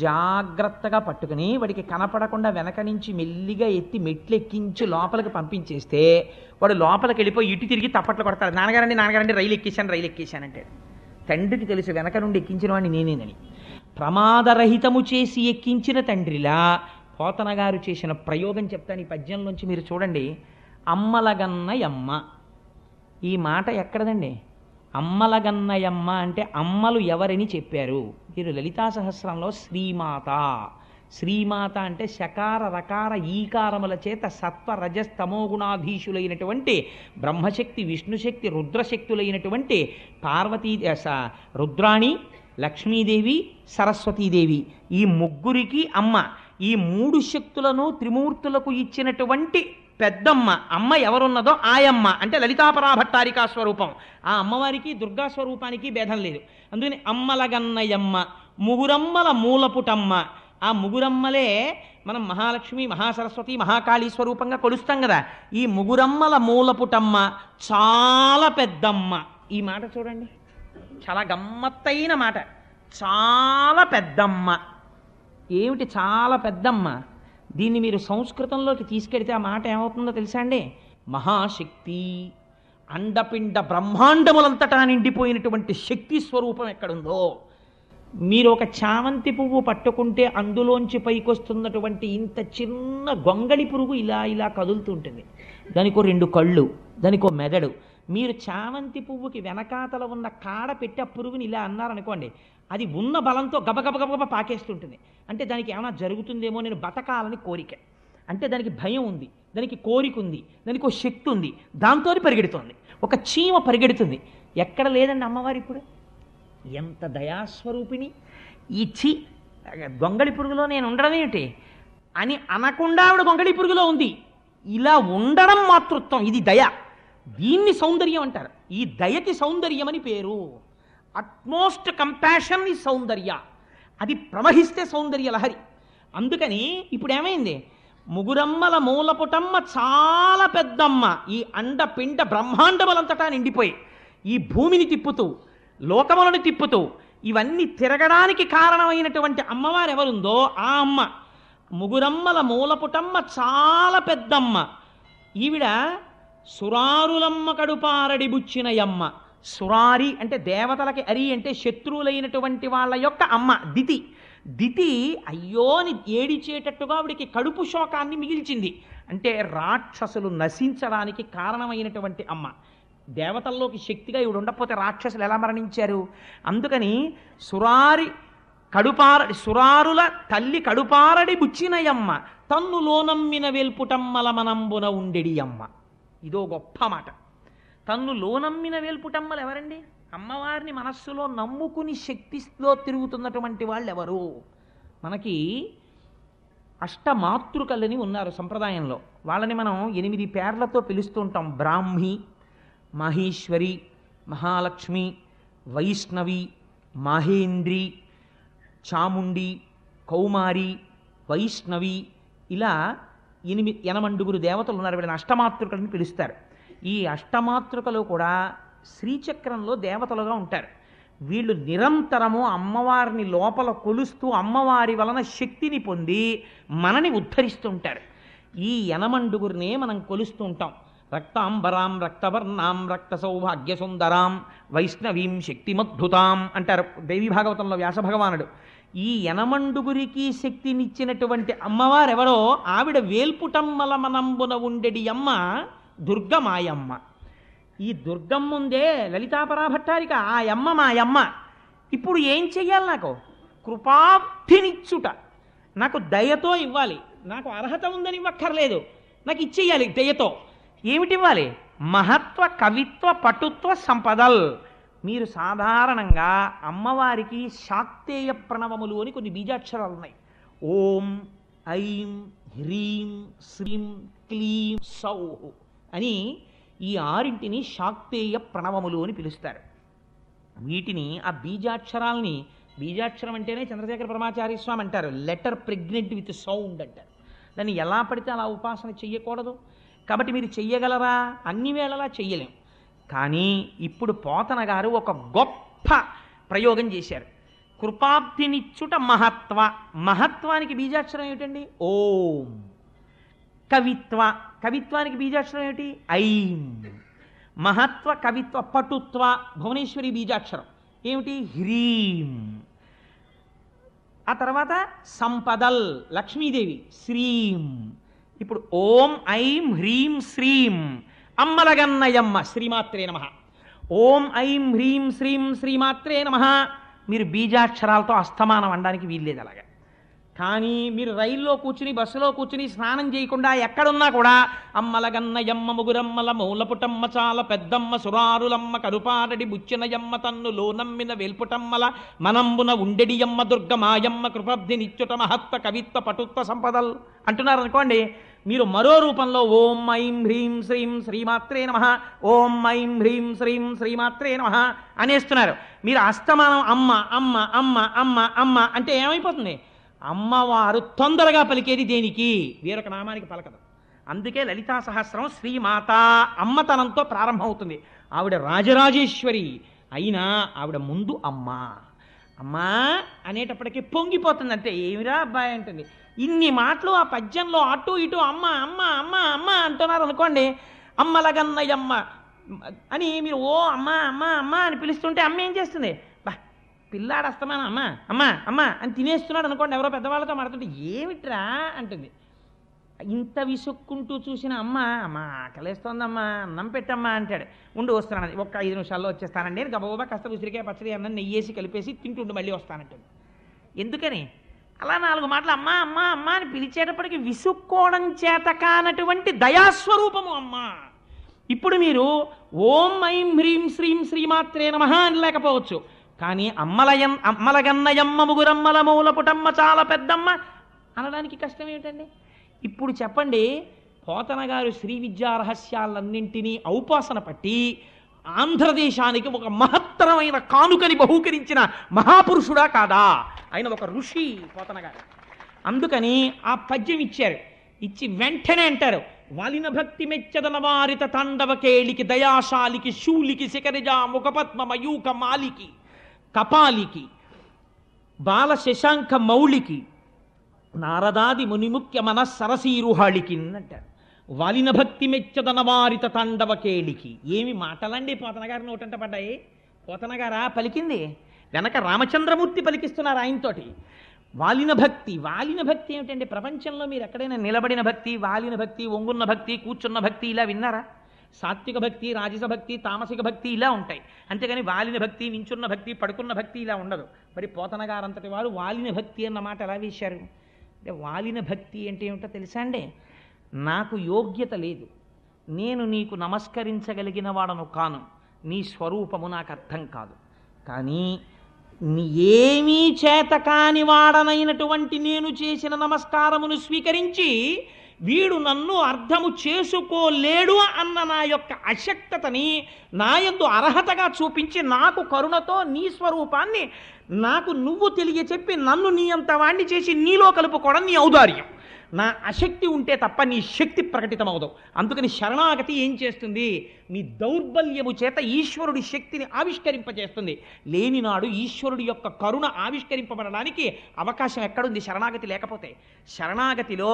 A: జాగ్రత్తగా పట్టుకుని వాడికి కనపడకుండా వెనక నుంచి మెల్లిగా ఎత్తి మెట్లు ఎక్కించి లోపలికి పంపించేస్తే వాడు లోపలికి వెళ్ళిపోయి ఇటు తిరిగి తప్పట్లు కొడతాడు. నాన్నగారండి రైలు ఎక్కేశానంటాడు. తండ్రికి తెలుసు వెనక నుండి ఎక్కించిన వాడిని నేనేనని. ప్రమాదరహితము చేసి ఎక్కించిన తండ్రిలా పోతన గారు చేసిన ప్రయోగం చెప్తాను ఈ పద్యంలోంచి. మీరు చూడండి, అమ్మలగన్నయమ్మ. ఈ మాట ఎక్కడదండి? అమ్మలగన్నయమ్మ అంటే అమ్మలు ఎవరని చెప్పారు. మీరు లలితా సహస్రంలో శ్రీమాత అంటే శకార రకార ఈకారముల చేత సత్వ రజస్తమో గుణాధీశులైనటువంటి బ్రహ్మశక్తి, విష్ణుశక్తి, రుద్రశక్తులైనటువంటి పార్వతీ, రుద్రాణి, లక్ష్మీదేవి, సరస్వతీదేవి, ఈ ముగ్గురికి అమ్మ. ఈ 3 శక్తులను త్రిమూర్తులకు ఇచ్చినటువంటి పెద్దమ్మ అమ్మ ఎవరున్నదో ఆయమ్మ అంటే లలితాపరాభట్టారికా స్వరూపం. ఆ అమ్మవారికి దుర్గా స్వరూపానికి భేదం లేదు. అందుకని అమ్మలగన్నయమ్మ, ముగురమ్మల మూలపుటమ్మ. ఆ ముగురమ్మలే మనం మహాలక్ష్మి, మహాసరస్వతి, మహాకాళీ స్వరూపంగా కొలుస్తాం కదా. ఈ ముగురమ్మల మూలపుటమ్మ చాలా పెద్దమ్మ. ఈ మాట చూడండి, చాలా గమ్మత్తైన మాట. చాలా పెద్దమ్మ. ఏమిటి చాలా పెద్దమ్మ. దీన్ని మీరు సంస్కృతంలోకి తీసుకెడితే ఆ మాట ఏమవుతుందో తెలుసా అండి? మహాశక్తి. అండపిండ బ్రహ్మాండములంతటా నిండిపోయినటువంటి శక్తి స్వరూపం ఎక్కడుందో, మీరు ఒక చామంతి పువ్వు పట్టుకుంటే అందులోంచి పైకొస్తున్నటువంటి ఇంత చిన్న గొంగళి పురుగు ఇలా ఇలా కదులుతుంటుంది. దానికో 2 కళ్ళు, దానికో మెదడు. మీరు చామంతి పువ్వుకి వెనకాతల ఉన్న కాడ పెట్టి ఆ పురుగుని ఇలా అన్నారనుకోండి, అది ఉన్న బలంతో గబగబగబ పాకేస్తుంటుంది. అంటే దానికి ఏమైనా జరుగుతుందేమో, నేను బతకాలని కోరిక. అంటే దానికి భయం ఉంది, దానికి కోరిక ఉంది, దానికి ఒక శక్తి ఉంది, దాంతో పరిగెడుతోంది. ఒక చీమ పరిగెడుతుంది. ఎక్కడ లేదండి అమ్మవారు ఇప్పుడు? ఎంత దయాస్వరూపిణి! ఈ గొంగళి పురుగులో నేను ఉండడం ఏమిటి అని అనకుండా ఆవిడ గొంగళి పురుగులో ఉంది. ఇలా ఉండడం మాతృత్వం, ఇది దయ. దీన్ని సౌందర్యం అంటారు. ఈ దయకి సౌందర్యం అని పేరు. అట్మోస్ట్ కంపాషన్ ఈ సౌందర్య. అది ప్రవహిస్తే సౌందర్య లహరి. అందుకని ఇప్పుడు ఏమైంది? ముగురమ్మల మూలపుటమ్మ చాలా పెద్దమ్మ. ఈ అండపిండ బ్రహ్మాండములంతటా నిండిపోయి ఈ భూమిని తిప్పుతూ, లోకములను తిప్పుతూ, ఇవన్నీ తిరగడానికి కారణమైనటువంటి అమ్మవారు ఎవరుందో ఆ అమ్మ ముగురమ్మల మూలపుటమ్మ చాలా పెద్దమ్మ. ఈవిడ సురారులమ్మ కడుపారడి బుచ్చినయమ్మ. సురారి అంటే దేవతలకి, అరి అంటే శత్రువులైనటువంటి వాళ్ళ యొక్క అమ్మ. దితి. దితి అయ్యోని ఏడిచేటట్టుగా ఆవిడికి కడుపు శోకాన్ని మిగిల్చింది. అంటే రాక్షసులు నశించడానికి కారణమైనటువంటి అమ్మ. దేవతల్లోకి శక్తిగా ఇవిడు ఉండకపోతే రాక్షసులు ఎలా మరణించారు? అందుకని సురారుల తల్లి కడుపారడి బుచ్చినయమ్మ, తన్ను లోనమ్మిన వేల్పుటమ్మల మనంబున ఉండెడి అమ్మ. ఇదో గొప్ప మాట. తన్ను లోనమ్మిన వేల్పుటమ్మలు ఎవరండి? అమ్మవారిని మనస్సులో నమ్ముకుని శక్తిలో తిరుగుతున్నటువంటి వాళ్ళు ఎవరు? మనకి అష్టమాతృకలని ఉన్నారు సంప్రదాయంలో. వాళ్ళని మనం 8 పేర్లతో పిలుస్తూ ఉంటాం. బ్రాహ్మి, మహేశ్వరి, మహాలక్ష్మి, వైష్ణవి, మహేంద్రి, చాముండి, కౌమారి, వైష్ణవి, ఇలా 8 దేవతలు ఉన్నారు. వీళ్ళని అష్టమాతృకలని పిలుస్తారు. ఈ అష్టమాతృకలు కూడా శ్రీచక్రంలో దేవతలుగా ఉంటారు. వీళ్ళు నిరంతరము అమ్మవారిని లోపల కొలుస్తూ అమ్మవారి వలన శక్తిని పొంది మనని ఉద్ధరిస్తుంటారు. ఈ 8 మనం కొలుస్తూ ఉంటాం. రక్తాంబరాం రక్తవర్ణాం రక్త సౌభాగ్య సుందరాం వైష్ణవీం శక్తిమద్భుతాం అంటారు దేవి భాగవతంలో వ్యాస భగవానుడు. ఈ 8 శక్తినిచ్చినటువంటి అమ్మవారెవరో ఆవిడ వేల్పుటమ్మల మనంబున ఉండెడి అమ్మ దుర్గమాయమ్మ. ఈ దుర్గమ్మ ఉందే లలితాపరాభట్టారిక, ఆ అమ్మ మాయమ్మ. ఇప్పుడు ఏం చెయ్యాలి? నాకు కృపాబ్ధినిచ్చుట. నాకు దయతో ఇవ్వాలి. నాకు అర్హత ఉందని ఇవ్వక్కర్లేదు, నాకు ఇచ్చేయాలి దయతో. ఏమిటివ్వాలి? మహత్వ, కవిత్వ, పటుత్వ సంపదల్. మీరు సాధారణంగా అమ్మవారికి శాక్తేయ ప్రణవములు అని కొన్ని బీజాక్షరాలు ఉన్నాయి. ఓం, ఐం, హ్రీం, శ్రీం, క్లీం, సౌః అని ఈ 6 శాక్తేయ ప్రణవములు అని పిలుస్తారు. వీటిని, ఆ బీజాక్షరాలని, బీజాక్షరం అంటేనే చంద్రశేఖర పరమాచార్య స్వామి అంటారు లెటర్ ప్రెగ్నెంట్ విత్ సౌండ్ అంటారు. దాన్ని ఎలా పడితే అలా ఉపాసన చెయ్యకూడదు. కాబట్టి మీరు చెయ్యగలరా? అన్ని వేళలా చెయ్యలేం. కానీ ఇప్పుడు పోతన గారు ఒక గొప్ప ప్రయోగం చేశారు. కృపాబ్ధినిచ్చుట మహత్వ. మహత్వానికి బీజాక్షరం ఏమిటండి? ఓం. కవిత్వ. కవిత్వానికి బీజాక్షరం ఏమిటి? ఐం. మహత్వ, కవిత్వ, పటుత్వ, భువనేశ్వరి బీజాక్షరం ఏమిటి? హ్రీం. ఆ తర్వాత సంపదల్, లక్ష్మీదేవి, శ్రీం. ఇప్పుడు ఓం, ఐం, హ్రీం, శ్రీం. అమ్మలగన్నయమ్మ, శ్రీమాత్రే నమః. ఓం, ఐం, హ్రీం, శ్రీం, శ్రీమాత్రే నమః. మీరు బీజాక్షరాలతో అస్తమానం అనడానికి వీల్లేదు అలాగా. కానీ మీరు రైల్లో కూర్చుని, బస్సులో కూర్చుని, స్నానం చేయకుండా ఎక్కడున్నా కూడా అమ్మలగన్నయమ్మ ముగురమ్మల మూలపుటమ్మ చాలా పెద్దమ్మ సురారులమ్మ కరుపారడి బుచ్చినయమ్మ తన్ను లోనమ్మిన వేల్పుటమ్మల మనంబున ఉండెడియమ్మ దుర్గమాయమ్మ కృపబ్ధి నిత్యుట మహత్వ కవిత్వ పటుత్వ సంపదల్ అంటున్నారు అనుకోండి. మీరు మరో రూపంలో ఓం, ఐం, హ్రీం, శ్రీం, శ్రీమాత్రే నమః, ఓం, ఐం, హ్రీం, శ్రీం, శ్రీమాత్రే నమః అనేస్తున్నారు. మీరు అస్తమానం అమ్మ అమ్మ అమ్మ అమ్మ అమ్మ అంటే ఏమైపోతుంది? అమ్మవారు తొందరగా పలికేది దేనికి? వేరొక నామానికి పలకదు. అందుకే లలితా సహస్రం శ్రీమాత అమ్మతనంతో ప్రారంభమవుతుంది. ఆవిడ రాజరాజేశ్వరి అయినా ఆవిడ ముందు అమ్మ. అమ్మా అనేటప్పటికీ పొంగిపోతుంది అంతే. ఏమిరా అబ్బాయి అంటుంది. ఇన్ని మాటలు ఆ పద్యంలో అటు ఇటు అమ్మ అమ్మ అమ్మ అమ్మ అంటున్నారు అనుకోండి, అమ్మలగన్నయమ్మ అని మీరు ఓ అమ్మ అమ్మ అమ్మ అని పిలుస్తుంటే అమ్మ ఏం చేస్తుంది? బా పిల్లాడు అస్తమానం అమ్మ అమ్మ అమ్మ అని తినేస్తున్నాడు అనుకోండి, ఎవరో పెద్దవాళ్ళతో మాట్లాడుతుంటే ఏమిట్రా అంటుంది. ఇంత విసుక్కుంటూ చూసిన అమ్మ అమ్మ ఆకలేస్తోందమ్మా అన్నం పెట్టమ్మా అంటాడు. ఉండి వస్తున్నాను, ఒక్క 5 నిమిషాల్లో వచ్చేస్తానండి. నేను గబగబా కాస్త ఉసిరికాయ పచ్చడి అన్నం నెయ్యేసి కలిపేసి తింటుండి మళ్ళీ వస్తానంటుంది. ఎందుకని అలా 4 మాటలు అమ్మ అమ్మ అమ్మ అని పిలిచేటప్పటికి విసుక్కోవడం చేత కానటువంటి దయాస్వరూపము అమ్మ. ఇప్పుడు మీరు ఓం ఐం హ్రీం శ్రీం శ్రీమాత్రే నమః అని లేకపోవచ్చు, కానీ అమ్మలగన్నయమ్మ ముగురమ్మల మూల పుటమ్మ చాలా పెద్దమ్మ అనడానికి కష్టం ఏమిటండి? ఇప్పుడు చెప్పండి, పోతన గారు శ్రీ విద్యా రహస్యాలన్నింటినీ ఔపాసన పట్టి ఆంధ్రదేశానికి ఒక మహత్తరమైన కానుకని బహూకరించిన మహాపురుషుడా కాదా? ఆయన ఒక ఋషి పోతన గారు. అందుకని ఆ పద్యం ఇచ్చారు. ఇచ్చి వెంటనే అంటారు, వాలిన భక్తి మెచ్చదన వారిత తాండవ కేళికి దయాశాలికి శూలికి శిఖరిజా ముఖపద్మ మయూక మాలికి కపాలికి బాల శశాంక మౌళికి నారదాది మునిముఖ్య మన సరసీరుహాళికి అంటారు. వాలిన భక్తి మెచ్చదన వారిత తాండవ కేళికి. ఏమి మాటలండి పోతన గారి నోటంట పడ్డాయి? పోతన గారా పలికింది? వెనక రామచంద్రమూర్తి పలికిస్తున్నారు ఆయనతోటి. వాలిన భక్తి. వాలిన భక్తి ఏమిటండి? ప్రపంచంలో మీరు ఎక్కడైనా నిలబడిన భక్తి, వాలిన భక్తి, ఒంగున్న భక్తి, కూర్చున్న భక్తి ఇలా విన్నారా? సాత్విక భక్తి, రాజస భక్తి, తామసిక భక్తి ఇలా ఉంటాయి. అంతేగాని వాలిన భక్తి, నించున్న భక్తి, పడుకున్న భక్తి ఇలా ఉండదు. మరి పోతన గారంతటి వారు వాలిన భక్తి అన్న మాట ఎలా వేశారు? అంటే వాలిన భక్తి అంటే ఏమిటో తెలుసా అండి? నాకు యోగ్యత లేదు, నేను నీకు నమస్కరించగలిగిన వాడను కాను, నీ స్వరూపము నాకు అర్థం కాదు, కానీ ఏమీ చేత కాని వాడనైనటువంటి నేను చేసిన నమస్కారమును స్వీకరించి వీడు నన్ను అర్థము చేసుకోలేడు అన్న నా యొక్క అశక్తతని నా యందు అర్హతగా చూపించి నాకు కరుణతో నీ స్వరూపాన్ని నాకు నువ్వు తెలియచెప్పి నన్ను నీ అంత వాణ్ణి చేసి నీలో కలుపుకోవడం నీ ఔదార్యం. నా అశక్తి ఉంటే తప్ప నీ శక్తి ప్రకటితమవుదావు. అందుకని శరణాగతి ఏం చేస్తుంది? నీ దౌర్బల్యము చేత ఈశ్వరుడి శక్తిని ఆవిష్కరింపజేస్తుంది. లేనినాడు ఈశ్వరుడి యొక్క కరుణ ఆవిష్కరింపబడడానికి అవకాశం ఎక్కడుంది? శరణాగతి లేకపోతే. శరణాగతిలో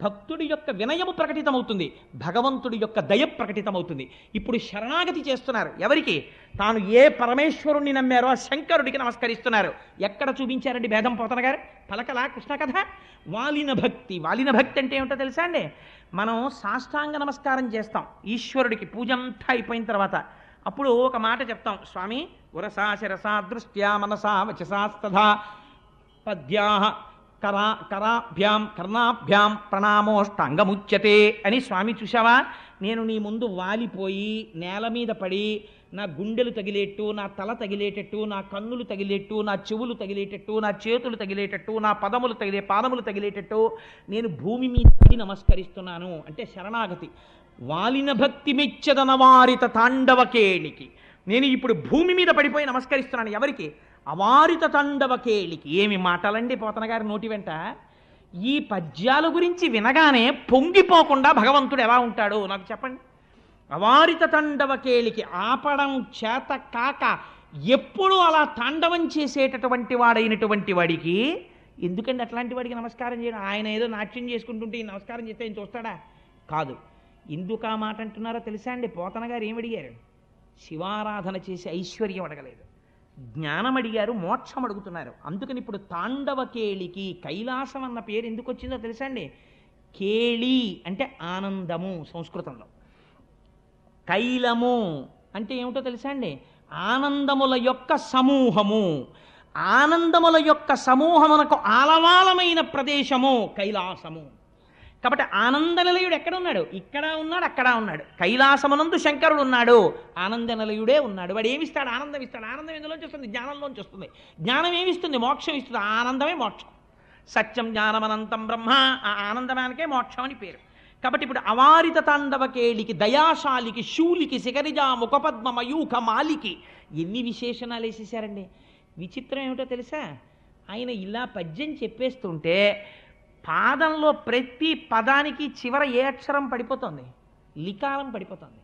A: భక్తుడి యొక్క వినయము ప్రకటితమవుతుంది, భగవంతుడి యొక్క దయ ప్రకటితమవుతుంది. ఇప్పుడు శరణాగతి చేస్తున్నారు ఎవరికి? తాను ఏ పరమేశ్వరుణ్ణి నమ్మారో ఆ శంకరుడికి నమస్కరిస్తున్నారు. ఎక్కడ చూపించారండి భేదం పోతన గారు? పలకలా కృష్ణ కథ. వాలిన భక్తి. వాలిన భక్తి అంటే ఏమిటో తెలుసా అండి? మనం సాష్టాంగ నమస్కారం చేస్తాం ఈశ్వరుడికి పూజ అంతా అయిపోయిన తర్వాత. అప్పుడు ఒక మాట చెప్తాం, స్వామి ఉరసా శిరసా దృష్ట్యా మనసా వచసాస్తథా పద్యాః కరాభ్యాం కర్ణాభ్యాం ప్రణామోష్టాంగముచ్యతే అని. స్వామి చూశావా, నేను నీ ముందు వాలిపోయి నేల మీద పడి నా గుండెలు తగిలేట్టు, నా తల తగిలేటట్టు, నా కన్నులు తగిలేట్టు, నా చెవులు తగిలేటట్టు, నా చేతులు తగిలేటట్టు, నా పాదములు తగిలేటట్టు నేను భూమి మీద పడి నమస్కరిస్తున్నాను అంటే శరణాగతి. వాలిన భక్తి మెచ్చదన వారిత తాండవకేళికి. నేను ఇప్పుడు భూమి మీద పడిపోయి నమస్కరిస్తున్నాను ఎవరికి? అవారిత తాండవకేళికి. ఏమి మాటలండి పోతన గారి నోటి వెంట. ఈ పద్యాల గురించి వినగానే పొంగిపోకుండా భగవంతుడు ఎలా ఉంటాడో నాకు చెప్పండి. అవారిత తాండవకేళికి. ఆపడం చేత కాక ఎప్పుడు అలా తాండవం చేసేటటువంటి వాడైనటువంటి వాడికి ఎందుకండి అట్లాంటి వాడికి నమస్కారం చేయడం? ఆయన ఏదో నాట్యం చేసుకుంటుంటే ఈ నమస్కారం చేస్తే ఆయన చూస్తాడా? కాదు. ఎందుకు ఆ మాట అంటున్నారో తెలుసా అండి? పోతన గారు ఏమడిగారు? శివారాధన చేసి ఐశ్వర్యం అడగలేదు, జ్ఞానం అడిగారు, మోక్షం అడుగుతున్నారు. అందుకని ఇప్పుడు తాండవకేళికి. కైలాసం అన్న పేరు ఎందుకు వచ్చిందో తెలుసా అండి? కేళి అంటే ఆనందము సంస్కృతంలో. కైలము అంటే ఏమిటో తెలుసా అండి? ఆనందముల యొక్క సమూహము. ఆనందముల యొక్క సమూహమునకు ఆలవాలమైన ప్రదేశము కైలాసము. కాబట్టి ఆనంద నిలయుడు ఎక్కడ ఉన్నాడు? ఇక్కడ ఉన్నాడు, అక్కడ ఉన్నాడు. కైలాసమునందు శంకరుడు ఉన్నాడు, ఆనంద నిలయుడే ఉన్నాడు. వాడు ఏమిస్తాడు? ఆనందం ఇస్తాడు. ఆనందం ఎందులోంచి వస్తుంది? జ్ఞానంలోంచి వస్తుంది. జ్ఞానం ఏమిస్తుంది? మోక్షం ఇస్తుంది. ఆనందమే మోక్షం. సత్యం జ్ఞానమనంతం బ్రహ్మ. ఆ ఆనందమానికే మోక్షం అని పేరు. కాబట్టి ఇప్పుడు అవారిత తాండవకేళికి, దయాశాలికి, శూలికి, శిఖరిజా ముఖపద్మ మయూఖ మాలికి ఎన్ని విశేషణాలు వేసేసారండి. విచిత్రం ఏమిటో తెలుసా? ఆయన ఇలా పద్యం చెప్పేస్తుంటే పాదంలో ప్రతి పదానికి చివర ఏ అక్షరం పడిపోతుంది? లికారం పడిపోతుంది.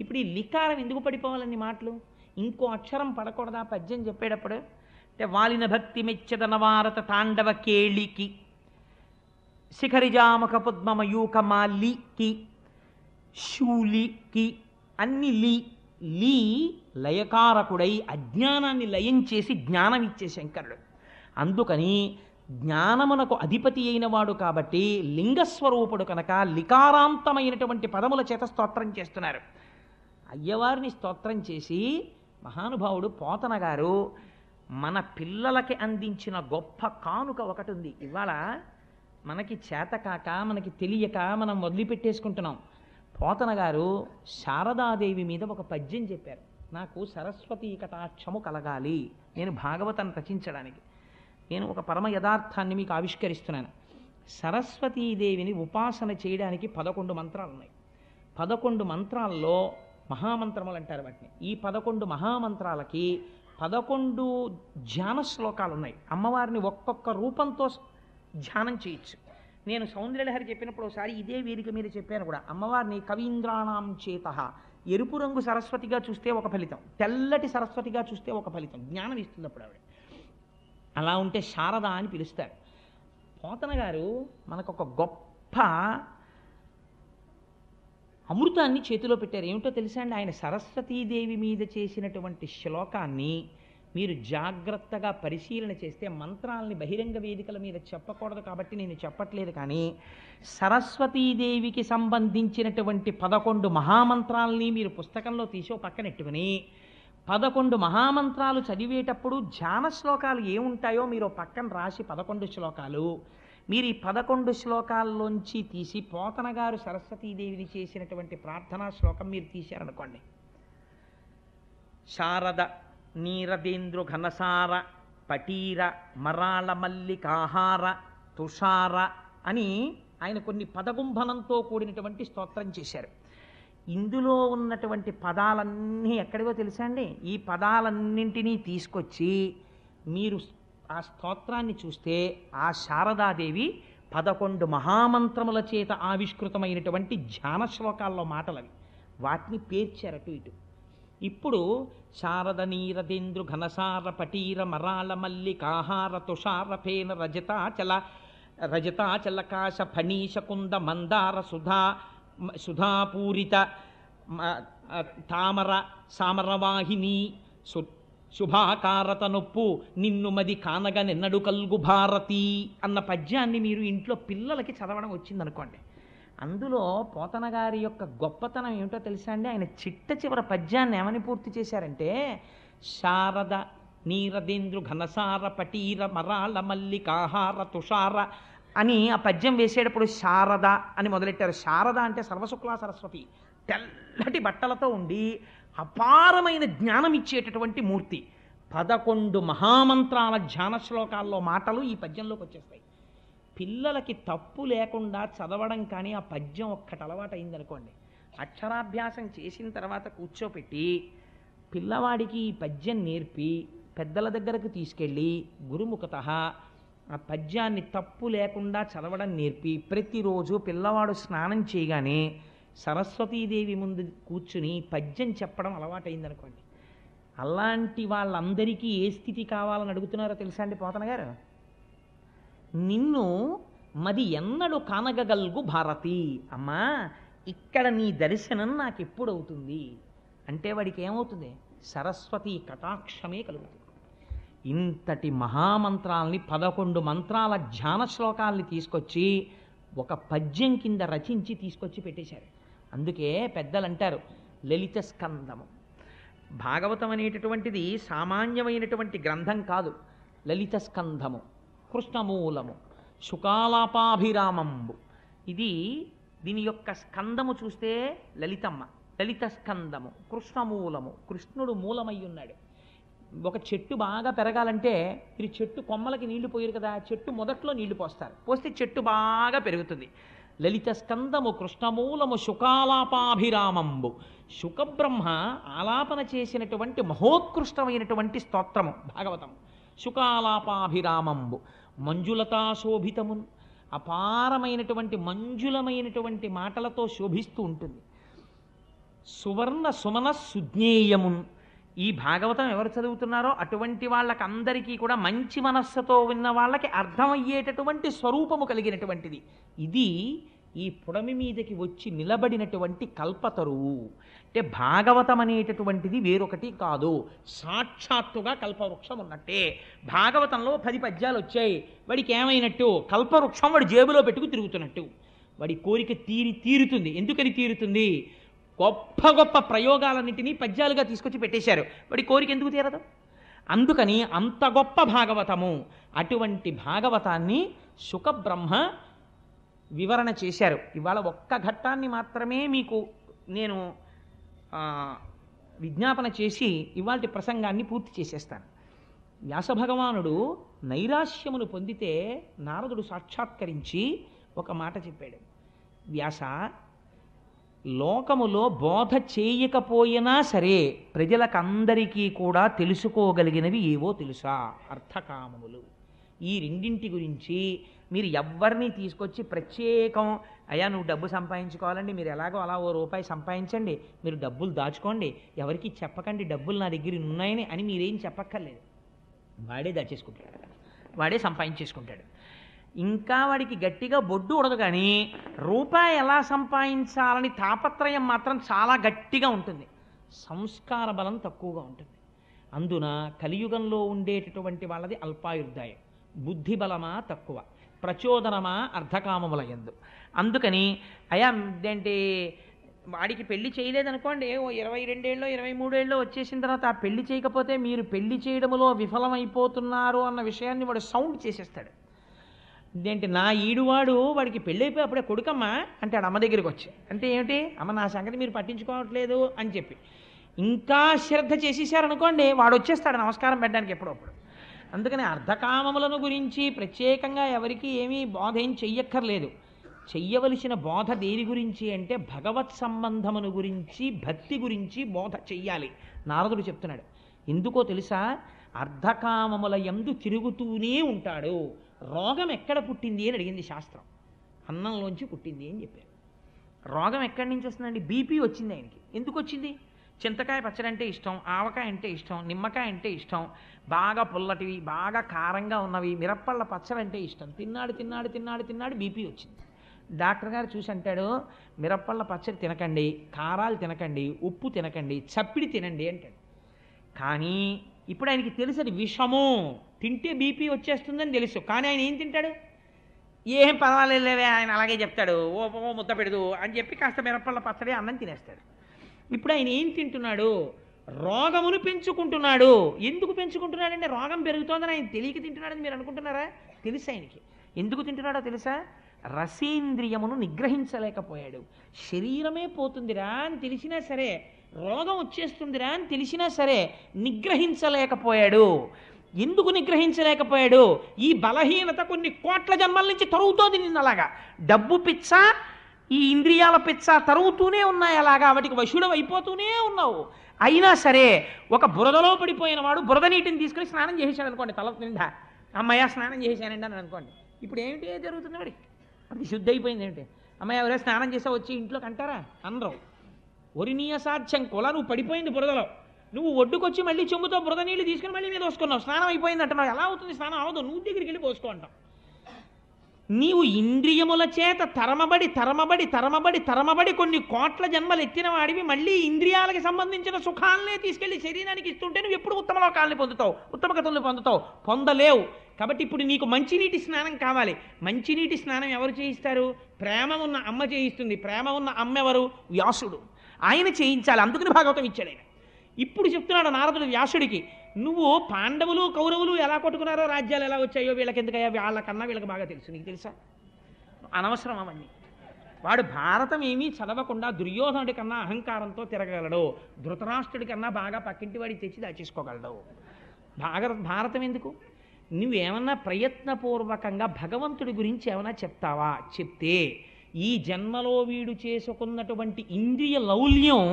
A: ఇప్పుడు ఈ లికారం ఎందుకు పడిపోవాలని మాటలు? ఇంకో అక్షరం పడకూడదా పద్యం చెప్పేటప్పుడు? అంటే వాలిన భక్తి మెచ్చదనవారత తాండవ కేళికి శిఖరిజామక పద్మమయూకమాలికి శూలికి అన్ని లీ లయకారకుడై అజ్ఞానాన్ని లయం చేసి జ్ఞానం ఇచ్చే శంకరుడు. అందుకని జ్ఞానమునకు అధిపతి అయిన వాడు కాబట్టి లింగస్వరూపుడు కనుక లికారాంతమైనటువంటి పదముల చేత స్తోత్రం చేస్తున్నారు. అయ్యవారిని స్తోత్రం చేసి మహానుభావుడు పోతన గారు మన పిల్లలకి అందించిన గొప్ప కానుక ఒకటి ఉంది. ఇవాళ మనకి చేతకాక మనకి తెలియక మనం వదిలిపెట్టేసుకుంటున్నాం. పోతన గారు శారదాదేవి మీద ఒక పద్యం చెప్పారు. నాకు సరస్వతీ కటాక్షము కలగాలి, నేను భాగవతాన్ని రచించడానికి నేను ఒక పరమ యథార్థాన్ని మీకు ఆవిష్కరిస్తున్నాను. సరస్వతీదేవిని ఉపాసన చేయడానికి 11 మంత్రాలు ఉన్నాయి. 11 మంత్రాల్లో మహామంత్రములు అంటారు వాటిని. ఈ 11 మహామంత్రాలకి 11 ధ్యాన శ్లోకాలు ఉన్నాయి. అమ్మవారిని ఒక్కొక్క రూపంతో ధ్యానం చేయొచ్చు. నేను సౌందర్యలహరి చెప్పినప్పుడు ఒకసారి ఇదే వేదిక మీద చెప్పాను కూడా. అమ్మవారిని కవీంద్రాణం చేత ఎరుపు రంగు సరస్వతిగా చూస్తే ఒక ఫలితం, తెల్లటి సరస్వతిగా చూస్తే ఒక ఫలితం, జ్ఞానం ఇస్తుంది అప్పుడు ఆవిడ. అలా ఉంటే శారద అని పిలుస్తారు. పోతన గారు మనకు ఒక గొప్ప అమృతాన్ని చేతిలో పెట్టారు. ఏమిటో తెలుసా అండి? ఆయన సరస్వతీదేవి మీద చేసినటువంటి శ్లోకాన్ని మీరు జాగ్రత్తగా పరిశీలన చేస్తే, మంత్రాలని బహిరంగ వేదికల మీద చెప్పకూడదు కాబట్టి నేను చెప్పట్లేదు, కానీ సరస్వతీదేవికి సంబంధించినటువంటి 11 మహామంత్రాలని మీరు పుస్తకంలో తీసి పక్కనెట్టుకుని 11 మహామంత్రాలు చదివేటప్పుడు ధ్యాన శ్లోకాలు ఏముంటాయో మీరు పక్కన రాసి 11 శ్లోకాలు మీరు ఈ 11 శ్లోకాల్లోంచి తీసి పోతన గారు సరస్వతీదేవిని చేసినటువంటి ప్రార్థనా శ్లోకం మీరు తీశారనుకోండి. శారద నీరదేంద్రు ఘనసార పటీర మరాళ మల్లికాహార తుషార అని ఆయన కొన్ని పదగుంభనంతో కూడినటువంటి స్తోత్రం చేశారు. ఇందులో ఉన్నటువంటి పదాలన్నీ ఎక్కడివో తెలుసా అండి? ఈ పదాలన్నింటినీ తీసుకొచ్చి మీరు ఆ స్తోత్రాన్ని చూస్తే ఆ శారదాదేవి 11 మహామంత్రముల చేత ఆవిష్కృతమైనటువంటి ధ్యాన శ్లోకాల్లో మాటలవి. వాటిని పేర్చారు అటు ఇటు. ఇప్పుడు శారద నీరదేంద్రు ఘనసార పటీర మరాళ మల్లికాహార తుషార ఫేన రజతాచలకాశ ఫణీశ కుంద మందార సుధాపూరిత తామర సామరవాహిని శుభాకారత నొప్పు నిన్ను మది కానగ నిన్నడు కల్గు భారతి అన్న పద్యాన్ని మీరు ఇంట్లో పిల్లలకి చదవడం వచ్చిందనుకోండి. అందులో పోతన గారి యొక్క గొప్పతనం ఏమిటో తెలుసా అండి? ఆయన చిట్ట చివరి పద్యాన్ని ఏమని పూర్తి చేశారంటే, శారద నీరదేంద్రు ఘనసార పటీర మరాళ మల్లికాహార తుషార అని ఆ పద్యం వేసేటప్పుడు శారద అని మొదలెట్టారు. శారద అంటే సర్వశుక్లా సరస్వతి, తెల్లటి బట్టలతో ఉండి అపారమైన జ్ఞానం ఇచ్చేటటువంటి మూర్తి. 11 మహామంత్రాల ధ్యాన శ్లోకాల్లో మాటలు ఈ పద్యంలోకి వచ్చేస్తాయి. పిల్లలకి తప్పు లేకుండా చదవడం కానీ ఆ పద్యం ఒక్కటి అలవాటు అయిందనుకోండి, అక్షరాభ్యాసం చేసిన తర్వాత కూర్చోపెట్టి పిల్లవాడికి ఈ పద్యం నేర్పి పెద్దల దగ్గరకు తీసుకెళ్ళి గురుముఖత ఆ పద్యాన్ని తప్పు లేకుండా చదవడం నేర్పి ప్రతిరోజు పిల్లవాడు స్నానం చేయగానే సరస్వతీదేవి ముందు కూర్చుని పద్యం చెప్పడం అలవాటైందనుకోండి, అలాంటి వాళ్ళందరికీ ఏ స్థితి కావాలని అడుగుతున్నారో తెలుసా అండి పోతన గారు? నిన్ను మది ఎన్నడు కానగగల్గు భారతి, అమ్మా ఇక్కడ నీ దర్శనం నాకు ఎప్పుడు అవుతుంది అంటే వాడికి ఏమవుతుంది? సరస్వతి కటాక్షమే కలుగుతుంది. ఇంతటి మహామంత్రాల్ని 11 మంత్రాల ధ్యాన శ్లోకాల్ని తీసుకొచ్చి ఒక పద్యం కింద రచించి తీసుకొచ్చి పెట్టేశారు. అందుకే పెద్దలు అంటారు లలిత స్కందము. భాగవతం అనేటటువంటిది సామాన్యమైనటువంటి గ్రంథం కాదు. లలిత స్కంధము, కృష్ణమూలము, శుకాలాపాభిరామంబు. దీని యొక్క స్కందము చూస్తే లలితమ్మ, లలిత స్కందము, కృష్ణమూలము, కృష్ణుడు మూలమై ఉన్నాడు. ఒక చెట్టు బాగా పెరగాలంటే మీరు చెట్టు కొమ్మలకి నీళ్లు పోయారు కదా, చెట్టు మొదట్లో నీళ్లు పోస్తారు, పోస్తే చెట్టు బాగా పెరుగుతుంది. లలిత స్కందము, కృష్ణమూలము, శుకాలాపాభిరామంబు. శుకబ్రహ్మ ఆలాపన చేసినటువంటి మహోత్కృష్టమైనటువంటి స్తోత్రము భాగవతం. శుకాలాపాభిరామంబు మంజులతా శోభితమున్, అపారమైనటువంటి మంజులమైనటువంటి మాటలతో శోభిస్తూ ఉంటుంది. సువర్ణ సుమన సుజ్ఞేయమున్, ఈ భాగవతం ఎవరు చదువుతున్నారో అటువంటి వాళ్ళకందరికీ కూడా మంచి మనస్సుతో విన్న వాళ్ళకి అర్థమయ్యేటటువంటి స్వరూపము కలిగినటువంటిది. ఇది ఈ పుడమి మీదకి వచ్చి నిలబడినటువంటి కల్పతరువు. అంటే భాగవతం అనేటటువంటిది వేరొకటి కాదు, సాక్షాత్తుగా కల్పవృక్షం ఉన్నట్టే. భాగవతంలో 10 పద్యాలు వచ్చాయి, వాడికి ఏమైనట్టు? కల్పవృక్షం వాడి జేబులో పెట్టుకు తిరుగుతున్నట్టు. వాడి కోరిక తీరుతుంది. ఎందుకని తీరుతుంది? గొప్ప గొప్ప ప్రయోగాలన్నింటినీ పద్యాలుగా తీసుకొచ్చి పెట్టేశారు, వాడి కోరిక ఎందుకు తీరదు? అందుకని అంత గొప్ప భాగవతము. అటువంటి భాగవతాన్ని శుకబ్రహ్మ వివరణ చేశారు. ఇవాళ ఒక్క ఘట్టాన్ని మాత్రమే మీకు నేను విజ్ఞాపన చేసి ఇవాళ ప్రసంగాన్ని పూర్తి చేసేస్తాను. వ్యాసభగవానుడు నైరాశ్యమును పొందితే నారదుడు సాక్షాత్కరించి ఒక మాట చెప్పాడు. వ్యాస, లోకములో బోధ చేయకపోయినా సరే ప్రజలకందరికీ కూడా తెలుసుకోగలిగినవి ఏవో తెలుసా? అర్థకామములు. ఈ రెండింటి గురించి మీరు ఎవ్వరిని తీసుకొచ్చి ప్రత్యేకం, అయ్యా నువ్వు డబ్బు సంపాదించుకోవాలండి, మీరు ఎలాగో అలా ఓ రూపాయి సంపాదించండి, మీరు డబ్బులు దాచుకోండి, ఎవరికి చెప్పకండి డబ్బులు నా దగ్గర ఉన్నాయని అని మీరేం చెప్పక్కర్లేదు. వాడే దాచేసుకుంటాడు, వాడే సంపాదించేసుకుంటాడు. ఇంకా వాడికి గట్టిగా బొడ్డు ఉడదు, కానీ రూపాయి ఎలా సంపాదించాలని తాపత్రయం మాత్రం చాలా గట్టిగా ఉంటుంది. సంస్కార బలం తక్కువగా ఉంటుంది. అందున కలియుగంలో ఉండేటటువంటి వాళ్ళది అల్పాయుర్దాయం. బుద్ధి బలమా తక్కువ, ప్రచోదనమా అర్ధకామముల యందు. అందుకని అయా ఏంటి వాడికి పెళ్లి చేయలేదనుకోండి, ఓ 22 ఏళ్ళో 23 ఏళ్ళో వచ్చేసిన తర్వాత ఆ పెళ్లి చేయకపోతే మీరు పెళ్లి చేయడంలో విఫలమైపోతున్నారు అన్న విషయాన్ని వాడు సౌండ్ చేసేస్తాడు. ఇదేంటి నా ఈడువాడు వాడికి పెళ్ళి అయిపోయి అప్పుడే కొడుకమ్మా అంటాడు అమ్మ దగ్గరికి వచ్చి. అంటే ఏమిటి? అమ్మ నా సంగతి మీరు పట్టించుకోవట్లేదు అని చెప్పి ఇంకా శ్రద్ధ చేసేసారనుకోండి, వాడు వచ్చేస్తాడు నమస్కారం పెట్టడానికి ఎప్పుడప్పుడు. అందుకని అర్ధకామములను గురించి ప్రత్యేకంగా ఎవరికి ఏమీ బోధ ఏం చెయ్యక్కర్లేదు. చెయ్యవలసిన బోధ దేని గురించి అంటే భగవత్ సంబంధమును గురించి, భక్తి గురించి బోధ చెయ్యాలి. నారదుడు చెప్తున్నాడు. ఎందుకో తెలుసా? అర్ధకామముల యందు తిరుగుతూనే ఉంటాడు. రోగం ఎక్కడ పుట్టింది అని అడిగింది శాస్త్రం. అన్నంలోంచి పుట్టింది అని చెప్పారు. రోగం ఎక్కడి నుంచి వస్తుందండి? బీపీ వచ్చింది ఆయనకి. ఎందుకు వచ్చింది? చింతకాయ పచ్చడి అంటే ఇష్టం, ఆవకాయ అంటే ఇష్టం, నిమ్మకాయ అంటే ఇష్టం, బాగా పుల్లటివి బాగా కారంగా ఉన్నవి, మిరప్పళ్ళ పచ్చడి అంటే ఇష్టం. తిన్నాడు బీపీ వచ్చింది. డాక్టర్ గారు చూసి అంటాడు, మిరప్పళ్ళ పచ్చడి తినకండి, కారాలు తినకండి, ఉప్పు తినకండి, చప్పిడి తినండి అంటాడు. కానీ ఇప్పుడు ఆయనకి తెలుసు అది విషము, తింటే బీపీ వచ్చేస్తుందని తెలుసు. కానీ ఆయన ఏం తింటాడు? ఏం పర్వాలేదులేవే, ఆయన అలాగే చెప్తాడు, ఓ ముద్ద పెడదు అని చెప్పి కాస్త మిరప్పళ్ళ పచ్చడి అన్నం తినేస్తాడు. ఇప్పుడు ఆయన ఏం తింటున్నాడు? రోగమును పెంచుకుంటున్నాడు. ఎందుకు పెంచుకుంటున్నాడంటే రోగం పెరుగుతోందని ఆయన తెలియక తింటున్నాడని మీరు అనుకుంటున్నారా? తెలుసు ఆయనకి. ఎందుకు తింటున్నాడో తెలుసా? రసేంద్రియమును నిగ్రహించలేకపోయాడు. శరీరమే పోతుందిరా అని తెలిసినా సరే, రోగం వచ్చేస్తుందిరా అని తెలిసినా సరే నిగ్రహించలేకపోయాడు. ఎందుకు నిగ్రహించలేకపోయాడు? ఈ బలహీనత కొన్ని కోట్ల జన్మల నుంచి తరుగుతోంది నిన్నలాగా. డబ్బు పిచ్చ, ఈ ఇంద్రియాల పిచ్చ తరుగుతూనే ఉన్నాయి, అలాగా వాటికి వశుడు అయిపోతూనే ఉన్నావు. అయినా సరే ఒక బురదలో పడిపోయిన వాడు బురద నీటిని తీసుకుని స్నానం చేసేసాడు అనుకోండి, తల నిండా అమ్మయ్య స్నానం చేశానండి అని అనుకోండి. ఇప్పుడు ఏమిటి జరుగుతుంది? వాడికి అది శుద్ధి అయిపోయింది. ఏమిటి అమ్మాయి ఎవరైనా స్నానం చేసా వచ్చి ఇంట్లోకి అంటారా? అనరు. ఒరినీయ సాధ్యం కొల, నువ్వు పడిపోయింది బురదలో, నువ్వు ఒడ్డుకొచ్చి మళ్ళీ చెంబుతో బురద నీళ్ళు తీసుకుని మళ్ళీ మీద పోసుకున్నావు, స్నానం అయిపోయింది అంటున్నావు. ఎలా అవుతుంది? స్నానం అవదు, నువ్వు దగ్గరికి వెళ్ళి పోసుకో అంటావు. నీవు ఇంద్రియముల చేత తరమబడి కొన్ని కోట్ల జన్మలు ఎత్తిన వాడివి మళ్ళీ ఇంద్రియాలకి సంబంధించిన సుఖాలనే తీసుకెళ్లి శరీరానికి ఇస్తుంటే నువ్వు ఎప్పుడు ఉత్తమ లోకాలని పొందుతావు, ఉత్తమ గతులను పొందుతావు? పొందలేవు. కాబట్టి ఇప్పుడు నీకు మంచినీటి స్నానం కావాలి. మంచినీటి స్నానం ఎవరు చేయిస్తారు? ప్రేమ ఉన్న అమ్మ చేయిస్తుంది. ప్రేమ ఉన్న అమ్మ ఎవరు? వ్యాసుడు. ఆయన చేయించాలి. అందుకని భాగవతం ఇచ్చాడు ఆయన. ఇప్పుడు చెప్తున్నాడు నారదుడు వ్యాసుడికి, నువ్వు పాండవులు కౌరవులు ఎలా కొట్టుకున్నారో, రాజ్యాలు ఎలా వచ్చాయో వీళ్ళకి ఎందుకయ్యా, వాళ్ళకన్నా వీళ్ళకి బాగా తెలుసు, నీకు తెలుసా? అనవసరం అవన్నీ. వాడు భారతం ఏమీ చదవకుండా దుర్యోధనుడి కన్నా అహంకారంతో తిరగలడు, ధృతరాష్ట్రుడి కన్నా బాగా పక్కింటి వాడికి తెచ్చి దాచేసుకోగలడు. భారతం ఎందుకు? నువ్వేమన్నా ప్రయత్నపూర్వకంగా భగవంతుడి గురించి ఏమైనా చెప్తావా? చెప్తే ఈ జన్మలో వీడు చేసుకున్నటువంటి ఇంద్రియ లౌల్యం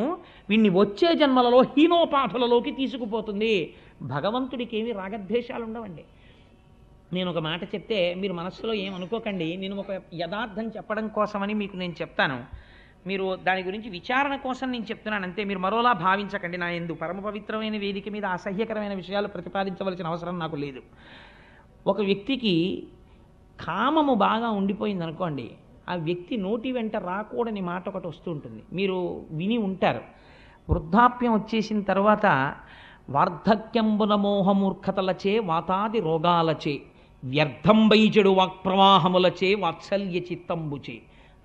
A: వీడిని వచ్చే జన్మలలో హీనోపాధులలోకి తీసుకుపోతుంది. భగవంతుడికి ఏమి రాగద్వేషాలు ఉండవండి. నేను ఒక మాట చెప్తే మీరు మనస్సులో ఏమనుకోకండి, నేను ఒక యథార్థం చెప్పడం కోసమని మీకు నేను చెప్తాను. మీరు దాని గురించి విచారణ కోసం నేను చెప్తున్నాను అంతే. మీరు మరోలా భావించకండి. నా ఎందు పరమ పవిత్రమైన వేదిక మీద అసహ్యకరమైన విషయాలు ప్రతిపాదించవలసిన అవసరం నాకు లేదు. ఒక వ్యక్తికి కామము బాగా ఉండిపోయింది అనుకోండి, ఆ వ్యక్తి నోటి వెంట రాకూడని మాట ఒకటి వస్తూ ఉంటుంది. మీరు విని ఉంటారు. వృద్ధాప్యం వచ్చేసిన తర్వాత వార్ధక్యంబున మోహమూర్ఖతలచే వాతాది రోగాలచే వ్యర్థం వైజడు వాక్ప్రవాహములచే వాత్సల్య చిత్తంబుచే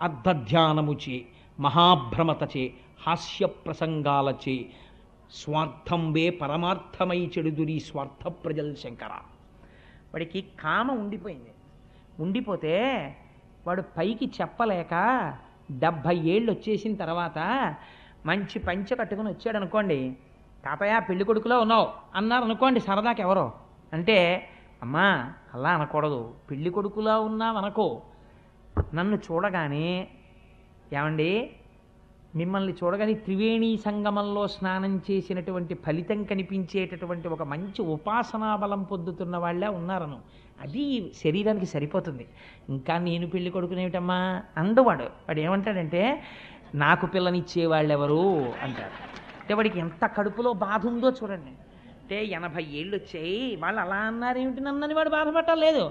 A: అర్ధధ్యానముచే మహాభ్రమతచే హాస్య ప్రసంగాలచే స్వార్థంబే పరమార్థమై చెడుదురి స్వార్థ ప్రజల్ శంకర. వాడికి కామ ఉండిపోయింది. ఉండిపోతే వాడు పైకి చెప్పలేక 70 ఏళ్ళు వచ్చేసిన తర్వాత మంచి పంచె కట్టుకుని వచ్చాడు అనుకోండి, తాతయ్య పెళ్లి కొడుకులో ఉన్నావు అన్నారు అనుకోండి సరదాకి ఎవరో. అంటే అమ్మా అలా అనకూడదు, పెళ్లి కొడుకులా ఉన్నావు అనుకో. నన్ను చూడగానే ఏమండి మిమ్మల్ని చూడగానే త్రివేణీ సంగమంలో స్నానం చేసినటువంటి ఫలితం కనిపించేటటువంటి ఒక మంచి ఉపాసనా బలం పొందుతున్న వాళ్ళే ఉన్నారను. అది శరీరానికి సరిపోతుంది. ఇంకా నేను పెళ్లి కొడుకునేమిటమ్మా అందవాడు. వాడు ఏమంటాడంటే నాకు పిల్లనిచ్చేవాళ్ళు ఎవరు అంటారు. అంటే వాడికి ఎంత కడుపులో బాధ ఉందో చూడండి. అంటే 80 ఏళ్ళు వచ్చాయి వాళ్ళు అలా అన్నారేమిటి నన్నని వాడు బాధపడలేదు.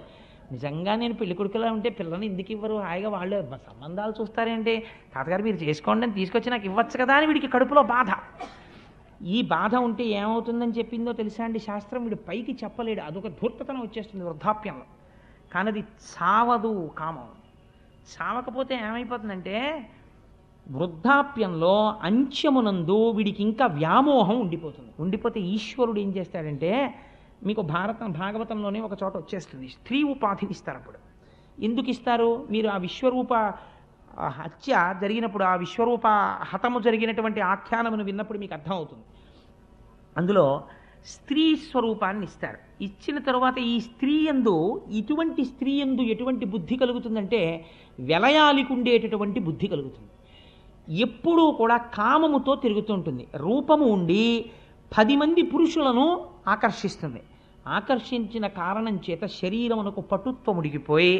A: నిజంగా నేను పెళ్లి కొడుకులా ఉంటే పిల్లని ఎందుకు ఇవ్వరు, హాయిగా వాళ్ళు సంబంధాలు చూస్తారేంటి, తాతగారు మీరు చేసుకోండి అని తీసుకొచ్చి నాకు ఇవ్వచ్చు కదా అని వీడికి కడుపులో బాధ. ఈ బాధ ఉంటే ఏమవుతుందని చెప్పిందో తెలుసా అండి శాస్త్రం? వీడు పైకి చెప్పలేడు, అదొక ధూర్తతనం వచ్చేస్తుంది వృద్ధాప్యంలో. కానీ అది సావదు కామం. సావకపోతే ఏమైపోతుందంటే వృద్ధాప్యంలో అంత్యమునందు వీడికి ఇంకా వ్యామోహం ఉండిపోతుంది. ఉండిపోతే ఈశ్వరుడు ఏం చేస్తాడంటే, మీకు భాగవతంలోనే ఒక చోట వచ్చేస్తుంది, స్త్రీ ఉపాధిని ఇస్తారు. అప్పుడు ఎందుకు ఇస్తారు? మీరు ఆ విశ్వరూప హత్య జరిగినప్పుడు, ఆ విశ్వరూప హతము జరిగినటువంటి ఆఖ్యానమును విన్నప్పుడు మీకు అర్థమవుతుంది. అందులో స్త్రీ స్వరూపాన్ని ఇస్తారు. ఇచ్చిన తరువాత ఈ స్త్రీ యందు ఇటువంటి స్త్రీ యందు ఎటువంటి బుద్ధి కలుగుతుందంటే వెలయాలికి ఉండేటటువంటి బుద్ధి కలుగుతుంది. ఎప్పుడూ కూడా కామముతో తిరుగుతుంటుంది. రూపము ఉండి 10 మంది పురుషులను ఆకర్షిస్తుంది. ఆకర్షించిన కారణం చేత శరీరమునకు పటుత్వం ఉడికిపోయి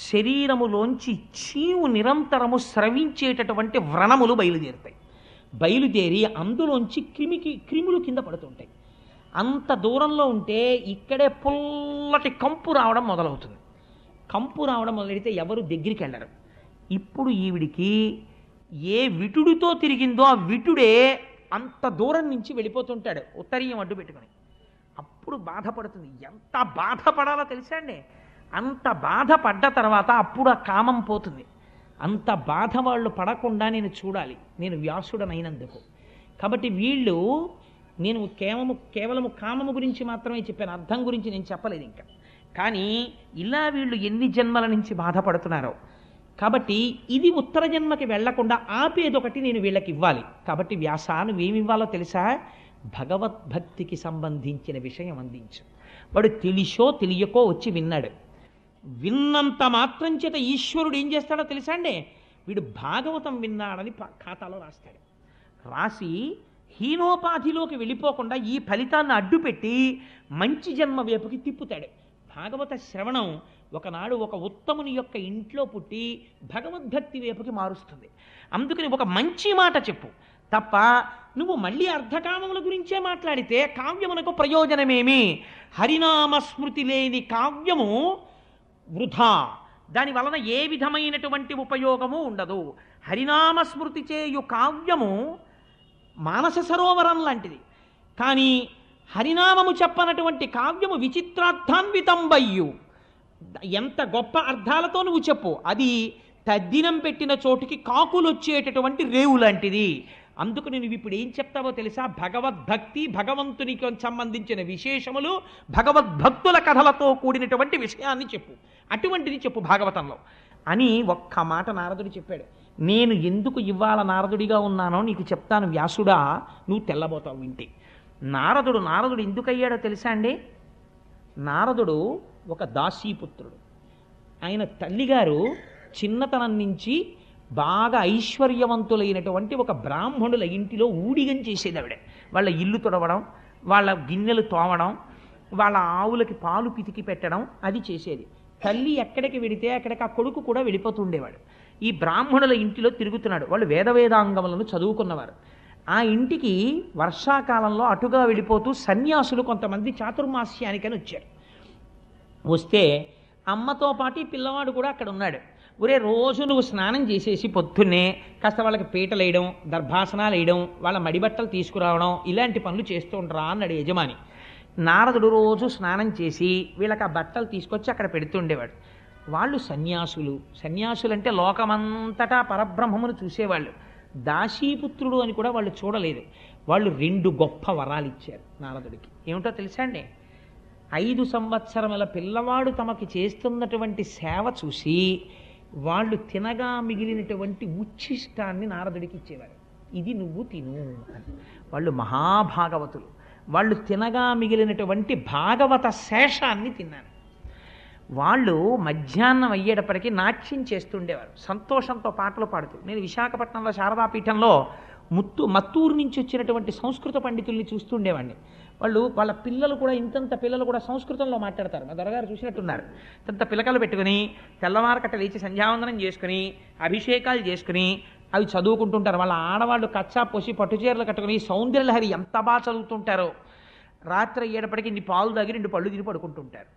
A: శరీరములోంచి చీవు నిరంతరము స్రవించేటటువంటి వ్రణములు బయలుదేరుతాయి. బయలుదేరి అందులోంచి క్రిములు కింద పడుతుంటాయి. అంత దూరంలో ఉంటే ఇక్కడే పుల్లటి కంపు రావడం మొదలవుతుంది. కంపు రావడం మొదలెడితే ఎవరు దగ్గరికి వెళ్ళరు. ఇప్పుడు ఈవిడికి ఏ విటుడితో తిరిగిందో ఆ విటుడే అంత దూరం నుంచి వెళ్ళిపోతుంటాడు ఉత్తరీయం అడ్డు పెట్టుకుని. అప్పుడు బాధపడుతుంది. ఎంత బాధపడాలో తెలుసా అండి? అంత బాధపడ్డ తర్వాత అప్పుడు ఆ కామం పోతుంది. అంత బాధ వాళ్ళు పడకుండా నేను చూడాలి, నేను వ్యాసుడనైనందుకు. కాబట్టి వీళ్ళు, నేను కేవలము కామము గురించి మాత్రమే చెప్పాను, అర్థం గురించి నేను చెప్పలేదు ఇంకా. కానీ ఇలా వీళ్ళు ఎన్ని జన్మల నుంచి బాధపడుతున్నారో. కాబట్టి ఇది ఉత్తర జన్మకి వెళ్లకుండా ఆపేదొకటి నేను వీళ్ళకి ఇవ్వాలి. కాబట్టి వ్యాస నువ్వేమి ఇవ్వాలో తెలుసా? భగవద్భక్తికి సంబంధించిన విషయం అందించు. వాడు తెలిసో తెలియకో వచ్చి విన్నాడు. విన్నంత మాత్రం చేత ఈశ్వరుడు ఏం చేస్తాడో తెలుసా అండి? వీడు భాగవతం విన్నాడని ఖాతాలో రాస్తాడు. రాసి హీనోపాధిలోకి వెళ్ళిపోకుండా ఈ ఫలితాన్ని అడ్డుపెట్టి మంచి జన్మ వైపుకి తిప్పుతాడు. భాగవత శ్రవణం ఒకనాడు ఒక ఉత్తముని యొక్క ఇంట్లో పుట్టి భగవద్భక్తి వైపుకి మారుస్తుంది. అందుకని ఒక మంచి మాట చెప్పు తప్ప నువ్వు మళ్ళీ అర్ధకామముల గురించే మాట్లాడితే కావ్యమునకు ప్రయోజనమేమి? హరినామస్మృతి లేని కావ్యము వృధా, దాని వలన ఏ విధమైనటువంటి ఉపయోగము ఉండదు. హరినామస్మృతి చేయు కావ్యము మానస సరోవరం లాంటిది. కానీ హరినామము చెప్పనటువంటి కావ్యము విచిత్రార్థాన్వితంబయ్యు, ఎంత గొప్ప అర్థాలతో నువ్వు చెప్పు, అది తద్దినం పెట్టిన చోటుకి కాకులు వచ్చేటటువంటి రేవు లాంటిది. అందుకు నువ్వు ఇప్పుడు ఏం చెప్తావో తెలుసా? భగవద్భక్తి, భగవంతునికి సంబంధించిన విశేషములు, భగవద్భక్తుల కథలతో కూడినటువంటి విషయాన్ని చెప్పు, అటువంటిది చెప్పు భాగవతంలో అని ఒక్క మాట నారదుడు చెప్పాడు. నేను ఎందుకు ఇవాళ నారదుడిగా ఉన్నానో నీకు చెప్తాను వ్యాసుడా, నువ్వు తెల్లబోతావు వింటే. నారదుడు ఎందుకయ్యాడో తెలుసా అండి? నారదుడు ఒక దాసీపుత్రుడు. ఆయన తల్లిగారు చిన్నతనం నుంచి బాగా ఐశ్వర్యవంతులైనటువంటి ఒక బ్రాహ్మణుల ఇంటిలో ఊడిగం చేసేది ఆవిడ. వాళ్ళ ఇల్లు తుడవడం, వాళ్ళ గిన్నెలు తోమడం, వాళ్ళ ఆవులకి పాలు పితికి పెట్టడం అది చేసేది. తల్లి ఎక్కడికి వెడితే అక్కడికి ఆ కొడుకు కూడా వెళ్ళిపోతుండేవాడు. ఈ బ్రాహ్మణుల ఇంటిలో తిరుగుతున్నాడు. వాళ్ళు వేదవేదాంగములను చదువుకున్నవారు. ఆ ఇంటికి వర్షాకాలంలో అటుగా వెళ్ళిపోతూ సన్యాసులు కొంతమంది చాతుర్మాస్యానికని వచ్చారు. వస్తే అమ్మతో పాటు ఈ పిల్లవాడు కూడా అక్కడ ఉన్నాడు. ఒరే, రోజు నువ్వు స్నానం చేసేసి పొద్దున్నే కాస్త వాళ్ళకి పీటలు వేయడం, దర్భాసనాలు వేయడం, వాళ్ళ మడిబట్టలు తీసుకురావడం, ఇలాంటి పనులు చేస్తూ ఉండరా అన్నాడు యజమాని. నారదుడు రోజు స్నానం చేసి వీళ్ళకి ఆ బట్టలు తీసుకొచ్చి అక్కడ పెడుతుండేవాడు. వాళ్ళు సన్యాసులు. సన్యాసులు అంటే లోకమంతటా పరబ్రహ్మమును చూసేవాళ్ళు. దాసీపుత్రుడు అని కూడా వాళ్ళు చూడలేదు. వాళ్ళు 2 గొప్ప వరాలు ఇచ్చారు నారదుడికి. ఏమిటో తెలుసా అండి? 5 సంవత్సరముల పిల్లవాడు తమకి చేస్తున్నటువంటి సేవ చూసి వాళ్ళు తినగా మిగిలినటువంటి ఉచ్ఛిష్టాన్ని నారదుడికి ఇచ్చేవారు. ఇది నువ్వు తిను అని. వాళ్ళు మహాభాగవతులు. వాళ్ళు తినగా మిగిలినటువంటి భాగవత శేషాన్ని తిన్నారు. వాళ్ళు మధ్యాహ్నం అయ్యేటప్పటికీ నాట్యం చేస్తుండేవారు, సంతోషంతో పాటలు పాడుతూ. నేను విశాఖపట్నంలో శారదాపీఠంలో మత్తూరు నుంచి వచ్చినటువంటి సంస్కృత పండితుల్ని చూస్తుండేవాడిని. వాళ్ళ పిల్లలు కూడా ఇంతంత పిల్లలు కూడా సంస్కృతంలో మాట్లాడతారు. మా దొరగారు చూసినట్టున్నారు. ఇంత పిలకలు పెట్టుకుని తెల్లవారకట్ట లేచి సంధ్యావందనం చేసుకుని అభిషేకాలు చేసుకుని అవి చదువుకుంటుంటారు. వాళ్ళ ఆడవాళ్ళు కచ్చా పోసి పట్టుచీరలు కట్టుకుని సౌందర్యలహరి ఎంత బాగా చదువుతుంటారో. రాత్రి అయ్యేటప్పటికి ఇన్ని పాలు తాగి 2 పళ్ళు తిని పడుకుంటుంటారు.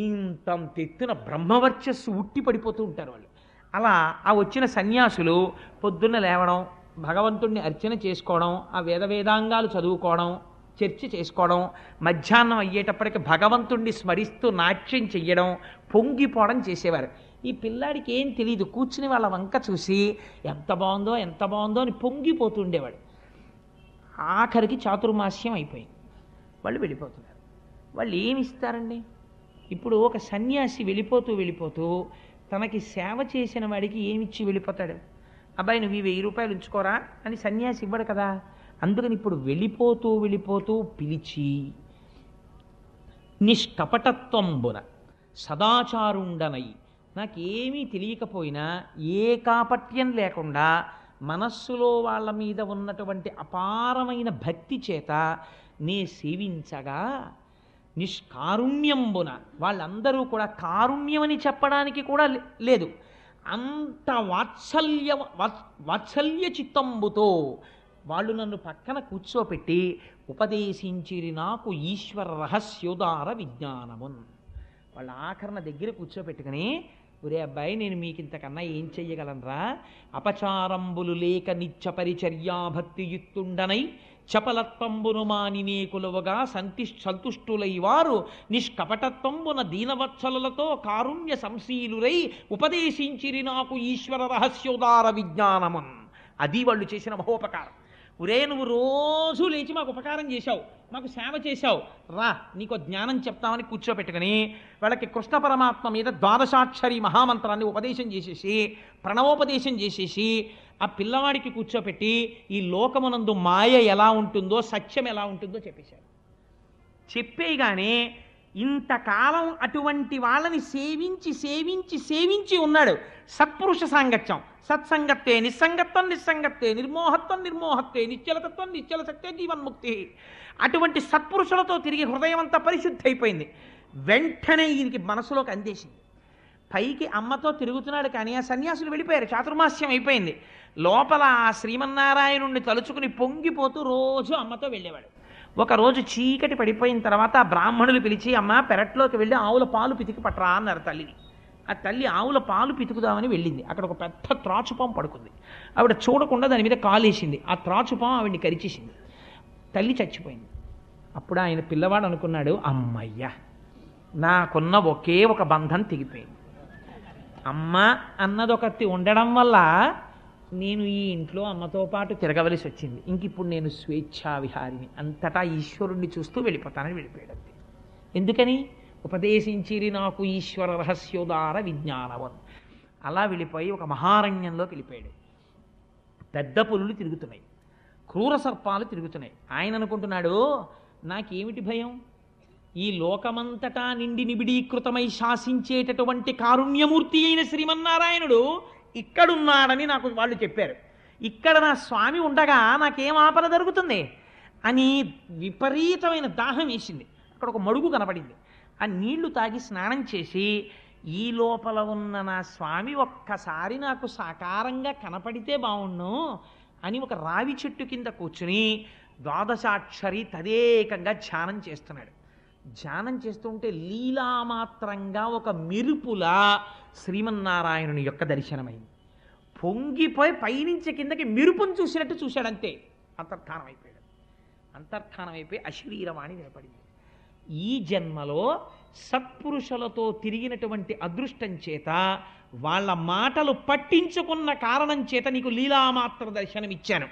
A: ఇంత ఎత్తున బ్రహ్మవర్చస్సు ఉట్టి పడిపోతూ ఉంటారు వాళ్ళు. అలా ఆ వచ్చిన సన్యాసులు పొద్దున్న లేవడం, భగవంతుణ్ణి అర్చన చేసుకోవడం, ఆ వేదాంగాలు చదువుకోవడం, చర్చ చేసుకోవడం, మధ్యాహ్నం అయ్యేటప్పటికి భగవంతుణ్ణి స్మరిస్తూ నాట్యం చెయ్యడం, పొంగిపోవడం చేసేవారు. ఈ పిల్లాడికి ఏం తెలియదు. కూర్చుని వాళ్ళ వంక చూసి ఎంత బాగుందో ఎంత బాగుందో అని పొంగిపోతుండేవాడు. ఆఖరికి చాతుర్మాస్యం అయిపోయింది. వాళ్ళు వెళ్ళిపోతున్నారు. వాళ్ళు ఏమి ఇస్తారండి? ఇప్పుడు ఒక సన్యాసి వెళ్ళిపోతూ తనకి సేవ చేసిన వాడికి ఏమిచ్చి వెళ్ళిపోతాడు? అబ్బాయి నువ్వు ఈ 1000 రూపాయలు ఉంచుకోరా అని సన్యాసి ఇవ్వడు కదా. అందుకని ఇప్పుడు వెళ్ళిపోతూ పిలిచి నిష్కపటత్వంబున సదాచారుండనై, నాకేమీ తెలియకపోయినా ఏ కాపట్యం లేకుండా మనస్సులో వాళ్ళ మీద ఉన్నటువంటి అపారమైన భక్తి చేత నే సేవించగా నిష్కారుణ్యంబున, వాళ్ళందరూ కూడా కారుణ్యమని చెప్పడానికి కూడా లేదు, అంత వాత్సల్య చిత్తంబుతో వాళ్ళు నన్ను పక్కన కూర్చోపెట్టి ఉపదేశించిరి నాకు ఈశ్వర రహస్యోదార విజ్ఞానమున్. వాళ్ళ ఆఖరణ దగ్గర కూర్చోపెట్టుకుని, ఒరే అబ్బాయి నేను మీకు ఇంతకన్నా ఏం చెయ్యగలనరా? అపచారంబులు లేక నిత్య పరిచర్యాభక్తియుక్తుండనై చపలత్వంబును మానినే కులువగా సంతుష్టులై వారు నిష్కపటత్వంబున దీనవత్సలతో కారుణ్య సంశీలురై ఉపదేశించిరి నాకు ఈశ్వర రహస్యోదార విజ్ఞానమున్. అది వాళ్ళు చేసిన మహోపకారం. ఒరే నువ్వు రోజు లేచి మాకు ఉపకారం చేశావు, మాకు సేవ చేశావు, రా నీకు జ్ఞానం చెప్తామని కూర్చోపెట్టుకుని వాళ్ళకి కృష్ణ పరమాత్మ మీద 12 మహామంత్రాన్ని ఉపదేశం చేసేసి, ప్రణవోపదేశం చేసేసి, ఆ పిల్లవాడికి కూర్చోపెట్టి ఈ లోకమునందు మాయ ఎలా ఉంటుందో, సత్యం ఎలా ఉంటుందో చెప్పేశారు. చెప్పేగానే ఇంతకాలం అటువంటి వాళ్ళని సేవించి ఉన్నాడు. సత్పురుష సాంగత్యం, సత్సంగత్తే నిస్సంగత్వం నిస్సంగత్తే, నిర్మోహత్వం నిశ్చలతత్వం నిశ్చలశక్తే జీవన్ముక్తి. అటువంటి సత్పురుషులతో తిరిగి హృదయం అంతా పరిశుద్ధి అయిపోయింది. వెంటనే ఈయనకి మనసులోకి అందేసింది. పైకి అమ్మతో తిరుగుతున్నాడు కానీ ఆ సన్యాసులు వెళ్ళిపోయారు, చాతుర్మాస్యం అయిపోయింది. లోపల ఆ శ్రీమన్నారాయణుణ్ణి తలుచుకుని పొంగిపోతూ రోజు అమ్మతో వెళ్ళేవాడు. ఒకరోజు చీకటి పడిపోయిన తర్వాత ఆ బ్రాహ్మణులు పిలిచి, అమ్మ పెరట్లోకి వెళ్ళి ఆవుల పాలు పితికి పట్టరా అన్నారు తల్లిని. ఆ తల్లి ఆవుల పాలు పితుకుదామని వెళ్ళింది. అక్కడ ఒక పెద్ద త్రాచుపాము పడుకుంది. ఆవిడ చూడకుండా దాని మీద కాలేసింది. ఆ త్రాచుపాము ఆవిడ్ని కరిచేసింది. తల్లి చచ్చిపోయింది. అప్పుడు ఆయన పిల్లవాడు అనుకున్నాడు, అమ్మయ్య నాకున్న ఒకే ఒక బంధం తెగిపోయింది. అమ్మ అన్నదొకటి ఉండడం వల్ల నేను ఈ ఇంట్లో అమ్మతో పాటు తిరగవలసి వచ్చింది. ఇంక ఇప్పుడు నేను స్వేచ్ఛా విహారిని, అంతటా ఈశ్వరుణ్ణి చూస్తూ వెళ్ళిపోతానని వెళ్ళిపోయాడు. ఎందుకని? ఉపదేశించిరి నాకు ఈశ్వర రహస్యోదార విజ్ఞానవన్. అలా వెళ్ళిపోయి ఒక మహారణ్యంలోకి వెళ్ళిపోయాడు. పెద్ద పులులు తిరుగుతున్నాయి, క్రూర సర్పాలు తిరుగుతున్నాయి. ఆయన అనుకుంటున్నాడు, నాకేమిటి భయం? ఈ లోకమంతటా నిండి నిబిడీకృతమై శాసించేటటువంటి కారుణ్యమూర్తి అయిన శ్రీమన్నారాయణుడు ఇక్కడున్నాడని నాకు వాళ్ళు చెప్పారు. ఇక్కడ నా స్వామి ఉండగా నాకేం ఆపద జరుగుతుంది అని విపరీతమైన దాహం వేసింది. అక్కడ ఒక మడుగు కనపడింది. ఆ నీళ్లు తాగి స్నానం చేసి ఈ లోపల ఉన్న నా స్వామి ఒక్కసారి నాకు సాకారంగా కనపడితే బావుణ్ణు అని ఒక రావి చెట్టు కింద కూర్చుని ద్వాదశాక్షరి తదేకంగా ధ్యానం చేస్తున్నాడు. ధ్యానం చేస్తుంటే లీలామాత్రంగా ఒక మెరుపులా శ్రీమన్నారాయణుని యొక్క దర్శనమైంది. పొంగిపోయి పైనుంచి కిందకి మెరుపును చూసినట్టు చూశాడంతే. అంతర్ధానం అయిపోయాడు. అంతర్ధానం అయిపోయి అశరీరవాణి వినపడింది. ఈ జన్మలో సత్పురుషులతో తిరిగినటువంటి అదృష్టం చేత, వాళ్ళ మాటలు పట్టించుకున్న కారణం చేత నీకు లీలామాత్ర దర్శనమిచ్చాను.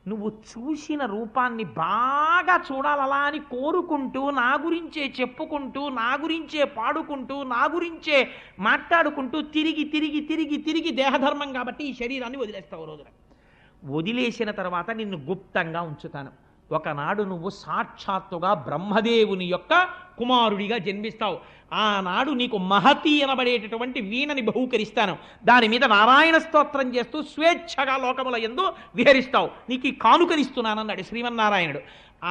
A: నువ్వు చూసిన రూపాన్ని బాగా చూడాలలా అని కోరుకుంటూ, నా గురించే చెప్పుకుంటూ, నా గురించే పాడుకుంటూ, నా గురించే మాట్లాడుకుంటూ తిరిగి తిరిగి తిరిగి తిరిగి దేహధర్మం కాబట్టి ఈ శరీరాన్ని వదిలేస్తావు. రోజున వదిలేసిన తర్వాత నిన్ను గుప్తంగా ఉంచుతాను. ఒకనాడు నువ్వు సాక్షాత్తుగా బ్రహ్మదేవుని యొక్క కుమారుడిగా జన్మిస్తావు. ఆనాడు నీకు మహతి అనబడేటటువంటి వీణని బహూకరిస్తాను. దాని మీద నారాయణ స్తోత్రం చేస్తూ స్వేచ్ఛగా లోకముల యందు విహరిస్తావు. నీకు ఈ కానుకనిస్తున్నానన్నాడు శ్రీమన్నారాయణుడు.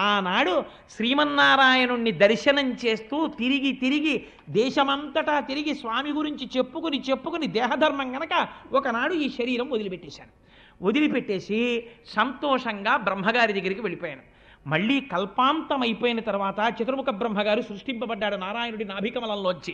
A: ఆనాడు శ్రీమన్నారాయణుణ్ణి దర్శనం చేస్తూ తిరిగి తిరిగి దేశమంతటా తిరిగి స్వామి గురించి చెప్పుకుని దేహధర్మం గనక ఒకనాడు ఈ శరీరం వదిలిపెట్టేశాను. వదిలిపెట్టేసి సంతోషంగా బ్రహ్మగారి దగ్గరికి వెళ్ళిపోయాను. మళ్ళీ కల్పాంతం అయిపోయిన తర్వాత చతుర్ముఖ బ్రహ్మగారు సృష్టింపబడ్డాడు నారాయణుడి నాభికమలంలోంచి.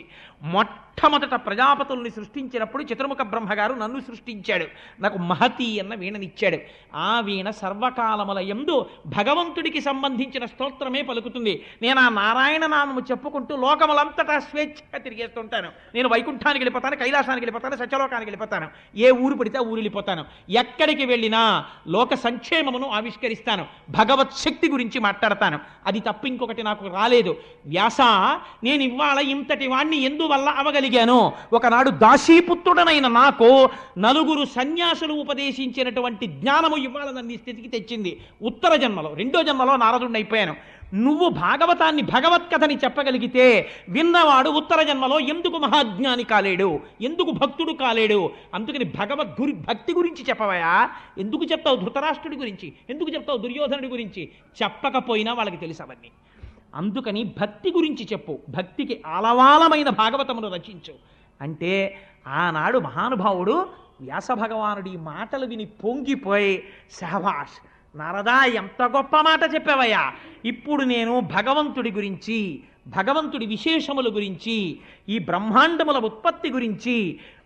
A: మొట్టమొదట ప్రజాపతుల్ని సృష్టించినప్పుడు చతుర్ముఖ బ్రహ్మగారు నన్ను సృష్టించాడు. నాకు మహతి అన్న వీణనిచ్చాడు. ఆ వీణ సర్వకాలముల యందు భగవంతుడికి సంబంధించిన స్తోత్రమే పలుకుతుంది. నేను ఆ నారాయణ నామము చెప్పుకుంటూ లోకములంతటా స్వేచ్ఛగా తిరిగేస్తుంటాను. నేను వైకుంఠానికి వెళ్ళిపోతాను, కైలాసానికి వెళ్ళిపోతాను, సత్యలోకానికి వెళ్ళిపోతాను, ఏ ఊరు పడితే ఆ ఊరు వెళ్ళిపోతాను. ఎక్కడికి వెళ్ళినా లోక సంక్షేమమును ఆవిష్కరిస్తాను, భగవత్ శక్తి గురించి మాట్లాడతాను. అది తప్ప ఇంకొకటి నాకు రాలేదు. వ్యాస, నేను ఇవాళ ఇంతటి వాణ్ణి ఎందువల్ల అవగలిగాను? ఒకనాడు దాసీపుత్రుడనైన నాకు నలుగురు సన్యాసులు ఉపదేశించినటువంటి జ్ఞానము ఇవాళ నన్ను ఈ స్థితికి తెచ్చింది. ఉత్తర జన్మలో, రెండో జన్మలో నారదుడిని అయిపోయాను. నువ్వు భాగవతాన్ని, భగవత్కథని చెప్పగలిగితే విన్నవాడు ఉత్తర జన్మలో ఎందుకు మహాజ్ఞాని కాలేడు, ఎందుకు భక్తుడు కాలేడు? అందుకని భక్తి గురించి చెప్పవయా? ఎందుకు చెప్తావు ధృతరాష్ట్రుడి గురించి? ఎందుకు చెప్తావు దుర్యోధనుడి గురించి? చెప్పకపోయినా వాళ్ళకి తెలుసు అవన్నీ. అందుకని భక్తి గురించి చెప్పు, భక్తికి ఆలవాలమైన భాగవతమును రచించు అంటే ఆనాడు మహానుభావుడు వ్యాస భగవానుడి మాటలు విని పొంగిపోయి, శహబాష్ నారదా, ఎంత గొప్ప మాట చెప్పావయ్యా! ఇప్పుడు నేను భగవంతుడి గురించి, భగవంతుడి విశేషముల గురించి, ఈ బ్రహ్మాండముల ఉత్పత్తి గురించి,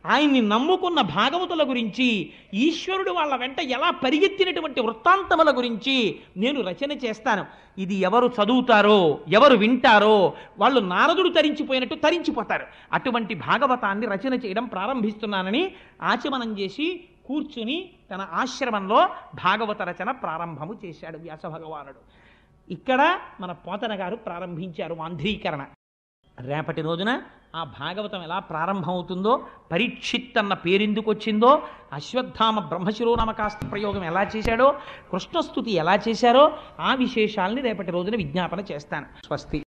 A: ఆయన్ని నమ్ముకున్న భాగవతుల గురించి, ఈశ్వరుడు వాళ్ళ వెంట ఎలా పరిగెత్తినటువంటి వృత్తాంతముల గురించి నేను రచన చేస్తాను. ఇది ఎవరు చదువుతారో, ఎవరు వింటారో వాళ్ళు నారదుడు తరించిపోయినట్టు తరించిపోతారు. అటువంటి భాగవతాన్ని రచన చేయడం ప్రారంభిస్తున్నానని ఆచమనం చేసి కూర్చుని తన ఆశ్రమంలో భాగవత రచన ప్రారంభము చేశాడు వ్యాస భగవానుడు. ఇక్కడ మన పోతన గారు ప్రారంభించారు మాంధ్రీకరణ. రేపటి రోజున ఆ భాగవతం ఎలా ప్రారంభమవుతుందో, పరీక్షిత్ అన్న పేరెందుకు వచ్చిందో, అశ్వత్థామ బ్రహ్మశిరోనామకాస్త్ర ప్రయోగం ఎలా చేశాడో, కృష్ణస్తుతి ఎలా చేశారో ఆ విశేషాలని రేపటి రోజున విజ్ఞాపన చేస్తాను. స్వస్తి.